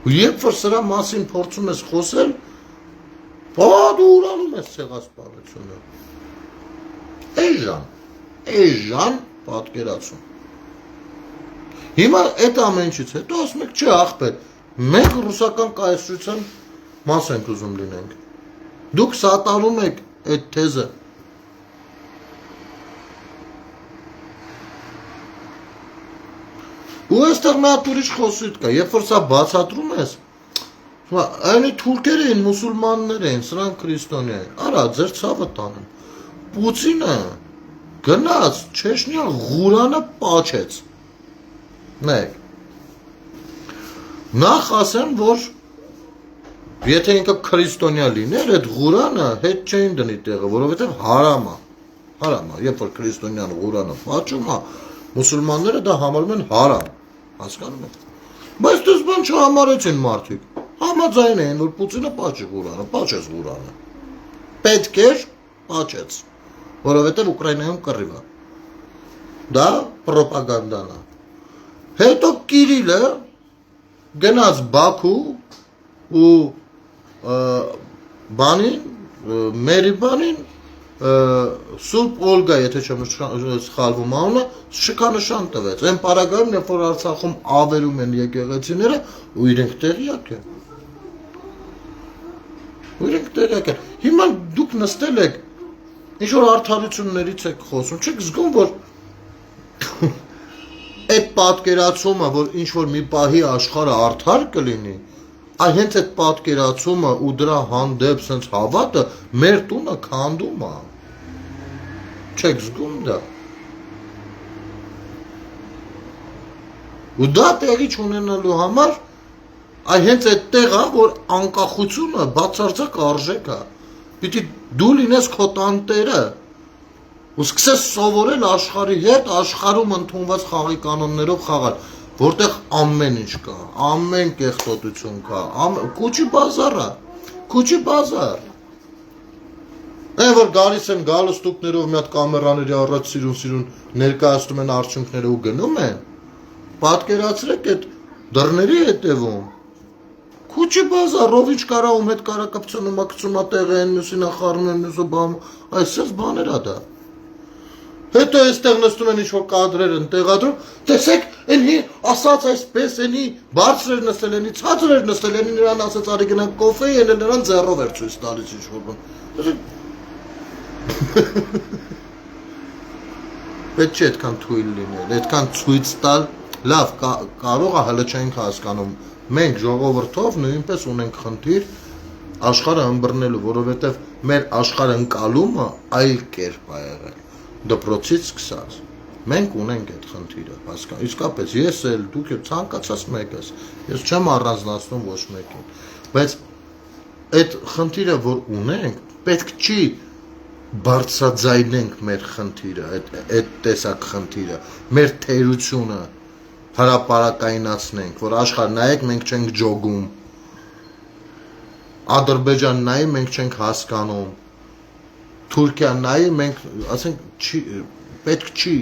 Ու երբ որ սրա մասին փորձում ես խոսել, դու ուրանում ես ցեղասպանությունը։ Էժան պատկերացում։ Հիմա այդ ամենից հետո ասում եք, չէ, ախպեր, մենք ռուսական կայսրության մաս ենք ուզում լինենք։ Դուք սատարում եք այդ թեզը։ Ու այստեղ մի հատ ուրիշ խոսույթ կա, երբ որ սա բացատրում ես, այնի թուրքեր էին, մուսուլմաններ էին, սրանք քրիստոնյա էին, արա, ձեր ցավը տանեն։ Պուտինը գնաց, Չեչնիա Ղուրանը պաչեց։ Մեկ։ Նախ ասեմ, որ Եթե ինքը քրիստոնյա լիներ, այդ Ղուրանը հետ չէին դնի տեղը, որովհետև հարամ է։ Հարամ է, երբ որ քրիստոնյան Ղուրանը պատճում է, մուսուլմանները դա համարում են հարամ, հասկանում եք։ Բայց դες բան չհամարեցին մարդիկ։ Համաձայն էին, որ Պուտինը պատճի Ղուրանը, պատճեց Ղուրանը։ Պետք էր, պատճեց, որովհետև Ուկրաինայում կռիվ է։ Դա պրոպագանդան է։ Հետո Կիրիլը գնաց Բաքու ու բանին, մերի բանին, Սուրբ Օլգա, եթե չեմ սխալվում անունը, շքանշան տվեց։ Այն պարագայում, երբ որ Արցախում ավերում են եկեղեցիները, ու իրենք տեղյակ են։ Հիմա դուք նստել եք, ինչ-որ արդարություններից եք խոսում, չեք զգում, որ այդ պատկերացումը, որ ինչ-որ մի պահի աշխարհը արդար կլինի, այ հենց այդ պատկերացումը ու դրա հանդեպ սենց հավատը մեր տունը քանդում է։ Չեք զգում դա։ Ու դա տեղի չունենալու համար այ հենց այդտեղ է, որ անկախությունը բացարձակ արժեք է։ Պիտի դու լինես քո տանտերը ու սկսես սովորել աշխարհի հետ, աշխարհում ընդունված խաղի կանոններով խաղալ, որտեղ ամեն ինչ կա, ամեն կեղտոտություն կա, քուչի բազար է, քուչի բազար։ Այն որ գալիս են գալստուկներով մի հատ կամերաների առաջ սիրուն ներկայացնում են արդյունքները ու գնում են, պատկերացրեք այդ դռների հետևում, քուչի բազար, ով ինչ կարա ում հետ կարա կպցնում, ակցումա տեղը են մյուսի նախարում են մյուսը բամ, այսպես բաներ է դա։ Հետո այստեղ նստում են ինչ-որ կադրեր են տեղադրում, տեսեք, ենի ասաց այսպես, ենի բարձր էր նստել, ենի ցածր էր նստել, ենի նրան ասաց արի գնանք կոֆե, ենի նրան ձեռով էր ցույց տալիս ինչ-որ բան։ Պետք չէ այդքան թույլ լինել, այդքան ցույց տալ, լավ, կարող է հələ չենք հասկանում, մենք ժողովրդով նույնպես ունենք խնդիր աշխարհը ըմբռնելու, որովհետև մեր աշխարհ ընկալումը այլ կերպ է եղել։ Դպրոցից սկսած, մենք ունենք այդ խնդիրը, հասկանում, իսկապես ես էլ, դուք ցանկացած մեկս, ես չեմ առանձնացնում ոչ մեկին, բայց այդ խնդիրը, որ ունենք, պետք չի բարձրաձայնենք մեր խնդիրը, այդ տեսակ խնդիրը, մեր թերությունը հրապարակայնացնենք, որ աշխարհ նայեք, մենք չենք ջոգում, Ադրբեջան նայի, մենք չենք հասկանում, Թուրքիա նայի, մենք, ասենք, պետք չի։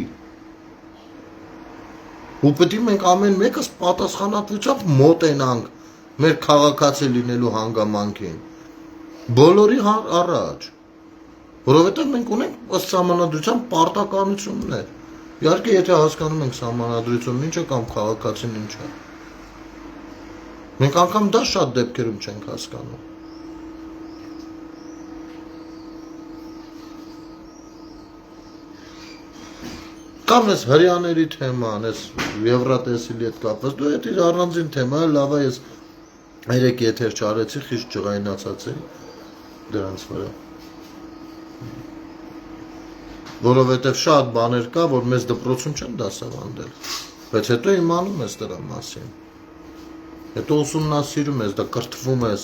Ու պետք է մենք ամեն մեկս պատասխանատվությամբ մոտենանք մեր քաղաքացի լինելու հանգամանքին։ Բոլորի առաջ։ Որովհետև մենք ունենք ըստ սահմանադրության պարտականություններ։ Իհարկե, եթե հասկանում ենք սահմանադրությունն ինչ է կամ քաղաքացին ինչ է։ Մենք անգամ դա շատ դեպքերում չենք հասկանում։ Կամ ես հրյաների թեման, ես Եվրատեսիլի հետ կապված, դու հետ իր առանձին թեմա է, լավ է ես երեք եթեր չարեցի, խիստ ջղայնացացի դրանց վրա։ Որովհետև շատ բաներ կա, որ մեզ դպրոցում չեն դասավանդել, բայց հետո իմանում ես դրա մասին, հետո ուսումնասիրում ես, դա կրթվում ես,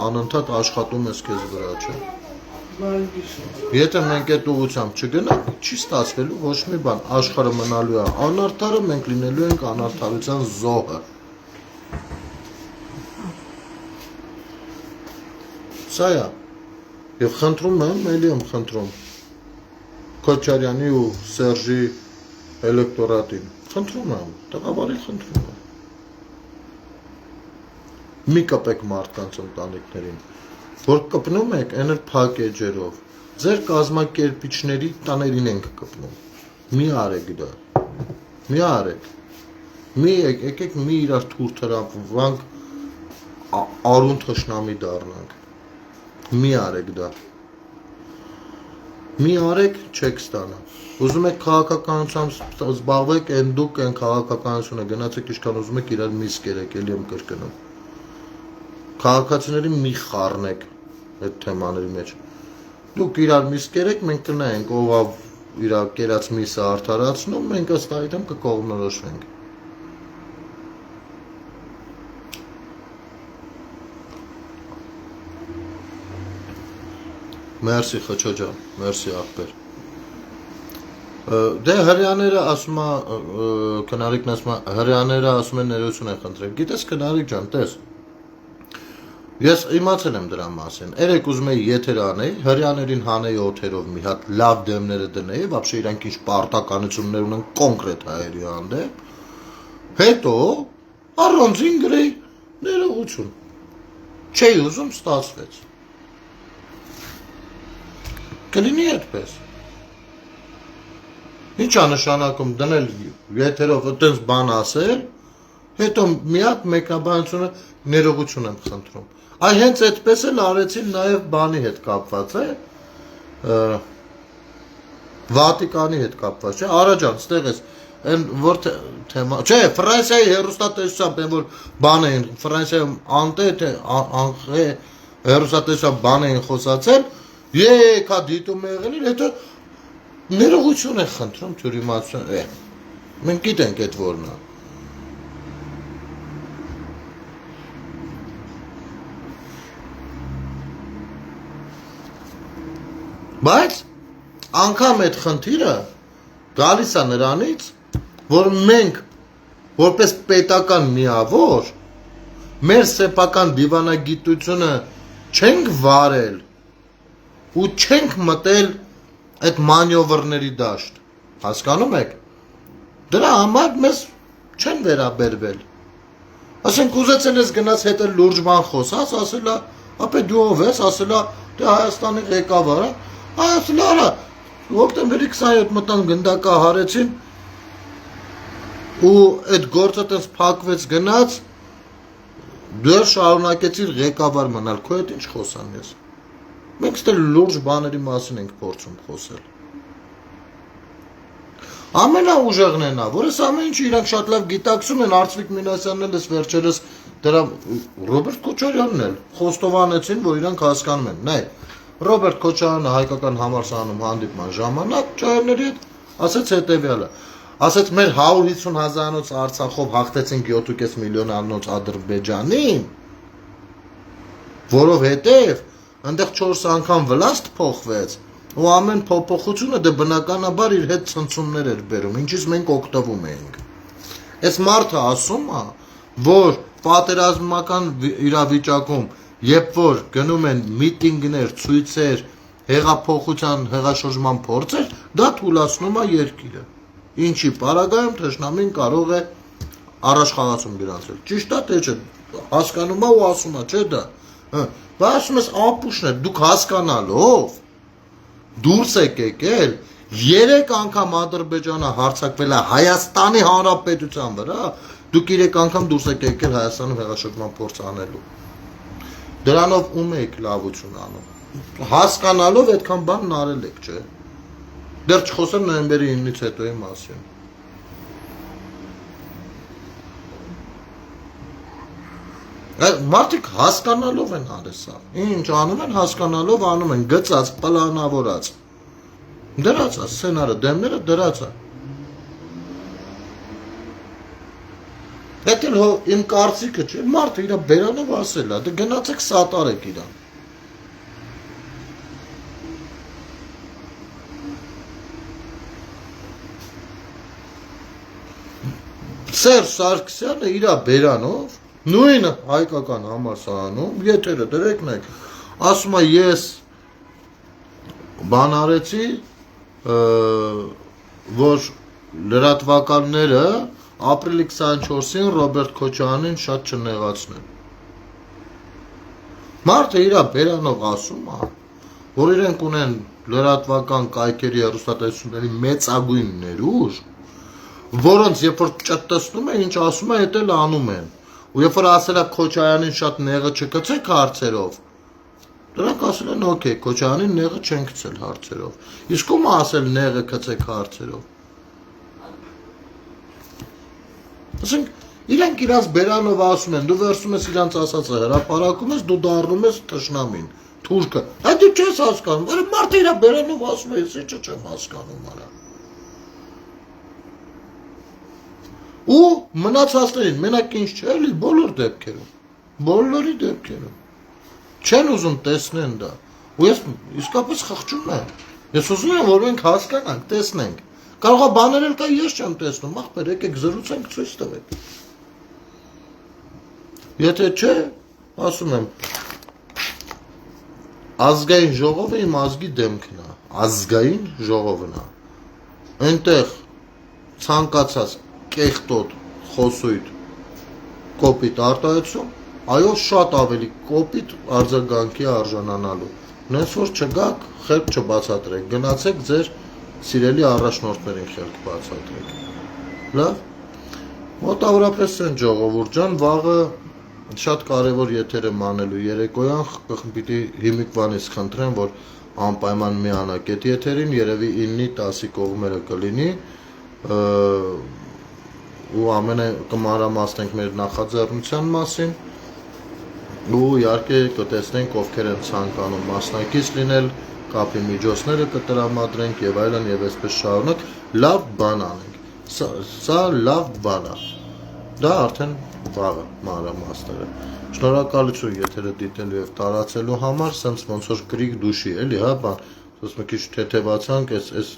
անընդհատ աշխատում ես քեզ վրա, չէ։ Եթե մենք այդ ուղղությամբ չգնանք, չի ստացվելու ոչ մի բան, աշխարհը մնալու է անարդարը, մենք լինելու ենք անարդարության զոհը։ Սա է։ Եվ խնդրում եմ, էլի եմ խնդրում Քոչարյանի ու Սերժի էլեկտորատին, խնդրում եմ, տղավարի խնդրում եմ։ Մի կպեք մարդկանց ընտանիքներին, որ կպնում եք այն էլ փակ էջերով, ձեր կազմակերպիչների տաներին ենք կպնում, մի արեք դա, մի արեք, եկեք մի իրար թուր թրավանք, արուն թշնամի դառնանք, մի արեք դա, մի արեք չեք ստանա, ուզում եք քաղաքականությամբ զբաղվեք, են դուք են քաղաքականությունը գնացեք իշքան ուզում եք իրար միս կերեք, էլի եմ կրկնում, քաղաքացիներին մի խառնեք այդ թեմաների մեջ, դուք իրար միս կերեք, մենք կնայենք ով իր կերած միսը արդարացնում, մենք ըստ այդմ կկողմնորոշվենք։ Մերսի Խոչո ջան, մերսի ախպեր։ Դե հрьяաները ասում է քնարիկն ասում է հрьяաները ասում են ներողություն են խնդրել։ Գիտես քնարիկ ջան, տես։ Ես իմացել եմ դրա մասին։ Երեք ուզում էի եթեր անեի, հрьяաներին հանեի օթերով մի հատ լավ դեմները դնեի, вообще իրանք ինչ պարտականություններ ունեն կոնկրետ հայերի հանդեպ։ Հետո առանձին գրեի ներողություն։ Չէի ուզում ստացվեց։ Կլինի այդպես։ Ինչ է նշանակում դնել եթերով այդպես բան ասել, հետո մի հատ մեկնաբանությունը ներողություն եմ խնդրում։ Այ հենց այդպես էլ արեցին նաև բանի հետ կապված է, Վատիկանի հետ կապված, չէ, Արա ջան, ստեղ ես, այն որ թեմա, չէ, Ֆրանսիայի հեռուստատեսությամբ, այն որ բան էին, Ֆրանսիայում անտե թե անխե հեռուստատեսությամբ բան էին խոսացել, եկա դիտում եղել, հետո ներողություն է խնդրում թյուրիմացություն, մենք գիտենք այդ որն է։ Բայց անգամ այդ խնդիրը գալիս է նրանից, որ մենք որպես պետական միավոր մեր սեփական դիվանագիտությունը չենք վարել ու չենք մտել այդ մանյովրների դաշտ, հասկանում եք, դրա համար մեզ չեն վերաբերվել, ասենք ուզեցել ես գնաց հետ էլ լուրջ բան խոսած, ասելա, ապե դու ով ես, ասելա, դե Հայաստանի ղեկավարը, ասել արա, հոկտեմբերի 27 մտան գնդակա հարեցին ու այդ գործը տես փակվեց գնաց, դեր շարունակեցիր ղեկավար մնալ, քո հետ ինչ խոսամ ես։ Մենք ստել լուրջ բաների մասին ենք փորձում խոսել։ Ամենաուժեղն է նա, որ ես ամեն ինչ իրանք շատ լավ գիտակցում են, Արծվիկ Մինասյանն էլ էս վերջերս դրա Ռոբերտ Քոչարյանն էլ խոստովանեցին, որ իրանք հասկանում են, նայ Ռոբերտ Քոչարյանը հայկական համալսարանում հանդիպման ժամանակ ճայրների հետ ասեց հետևյալը, ասեց մեր 150,000-անոց Արցախով հաղթեցինք 7.5 միլիոնանոց Ադրբեջանին, որովհետև այնտեղ 4 անգամ վլաստ փոխվեց ու ամեն փոփոխությունը դե բնականաբար իր հետ ցնցումներ էր բերում, ինչից մենք օգտվում էինք։ Այս մարդը ասում է, որ պատերազմական իրավիճակում Երբ որ գնում են միտինգներ, ցույցեր, հեղափոխության, հեղաշրջման փորձեր, դա թուլացնում է երկիրը։ Ինչի պարագայում թշնամին կարող է առաջխաղացում գրանցել։ Ճիշտ է թե չէ, հասկանում է ու ասում է, չէ՞ դա։ Բայց ասում ես ապուշն է, դուք հասկանալով դուրս եք եկել, 3 անգամ Ադրբեջանը հարձակվել է Հայաստանի Հանրապետության վրա, դուք 3 անգամ դուրս եք եկել Հայաստանում հեղաշրջման փորձ անելու։ Դրանով ում եք լավություն անում։ Հասկանալով այդքան բանն արել եք, չէ։ Դեռ չխոսեմ նոյեմբերի 9-ից հետոյի մասին։ Մարդիկ հասկանալով են արել սա։ Ինչ անում են, հասկանալով անում են, գծած, պլանավորած։ Դրած է, սցենարը, դեմները դրած է։ Դա էլ իմ կարծիքը չէ, մարդը իր բերանով ասել է, դե գնացեք սատարեք իրան։ Սերժ Սարգսյանը իր բերանով, նույն հայկական համալսարանում, եթերը դրեք մեկ, ասում է ես բան արեցի, որ լրատվականները ապրիլի 24-ին Ռոբերտ Քոչարյանին շատ չնեղացնեն։ Մարդը իր բերանով ասում է, որ իրենք ունեն լրատվական կայքերի հեռուստատեսությունների մեծագույն ներուժ, որոնց երբ որ ճտտեցնում է, ինչ ասում է, այդ էլ անում են։ Ու երբ որ ասել է Քոչարյանին շատ նեղը չգցեք հարցերով, դրանք ասել են օքեյ, Քոչարյանին նեղը չեն գցել հարցերով։ Իսկ ում ասել նեղը գցեք հարցերով։ Ասենք, իրենք իրանց բերանով ասում են, դու վերցում ես իրանց ասածը հրապարակում ես, դու դառնում ես թշնամին, թուրքը։ Հա դու չես հասկանում, որ մարդը իր բերանով ասում է, ես ինչը չեմ հասկանում արա։ Ու մնացածներին, մենակ ինչ չէ, բոլոր դեպքերում, բոլորի դեպքերում, չեն ուզում տեսնեն դա, Ու ես իսկապես խղճում եմ։ Ես ուզում եմ, որ մենք հասկանանք, տեսնենք։ Կարող է բաներ էլ կա, ես չեմ տեսնում, ախպեր, եկեք զրուցենք, ցույց տվեք։ Եթե չէ, ասում եմ, ազգային ժողովը իմ ազգի դեմքն է, ազգային ժողովն է։ Այնտեղ ցանկացած կեղտոտ, խոսույթ, կոպիտ արտահայտություն, այո, շատ ավելի կոպիտ արձագանքի արժանանալու։ Նենց որ չգաք, խելք չբացատրեք, գնացեք ձեր սիրելի առաջնորդներին խելք բացատրեք։ Լավ։ Մոտավորապես են ժողովուրդ ջան, վաղը շատ կարևոր եթեր եմ անելու երեկոյան, պիտի հիմիկվանից խնդրեմ, որ անպայման միանաք այդ եթերին, երևի 9-ի 10-ի կողմերը կլինի, ու ամենը կմանրամասնենք մեր նախաձեռնության մասին, ու իհարկե կտեսնենք ովքեր են ցանկանում մասնակից լինել, կապի միջոցները կտրամադրենք եւ այլն եւ այսպես շարունակ, լավ բան անենք։ Սա լավ բան է։ Դա արդեն վաղը մանրամասները։ Շնորհակալություն եթերը դիտելու եւ տարածելու համար, սենց ոնց որ գրիկ դուշի, էլի, հա, բան, ոնց մի քիչ թեթևացանք, այս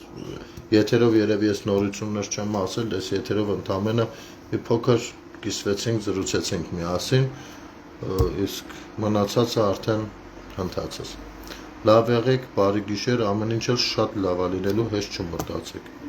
եթերով երևի ես նորություններ չեմ ասել, այս եթերով ընդամենը մի փոքր կիսվեցինք, զրուցեցինք միասին, իսկ մնացածը արդեն հնդածս։ Լավ եղեք, բարի գիշեր, ամեն ինչ էլ շատ լավ է լինելու, հեշտ չմտածեք։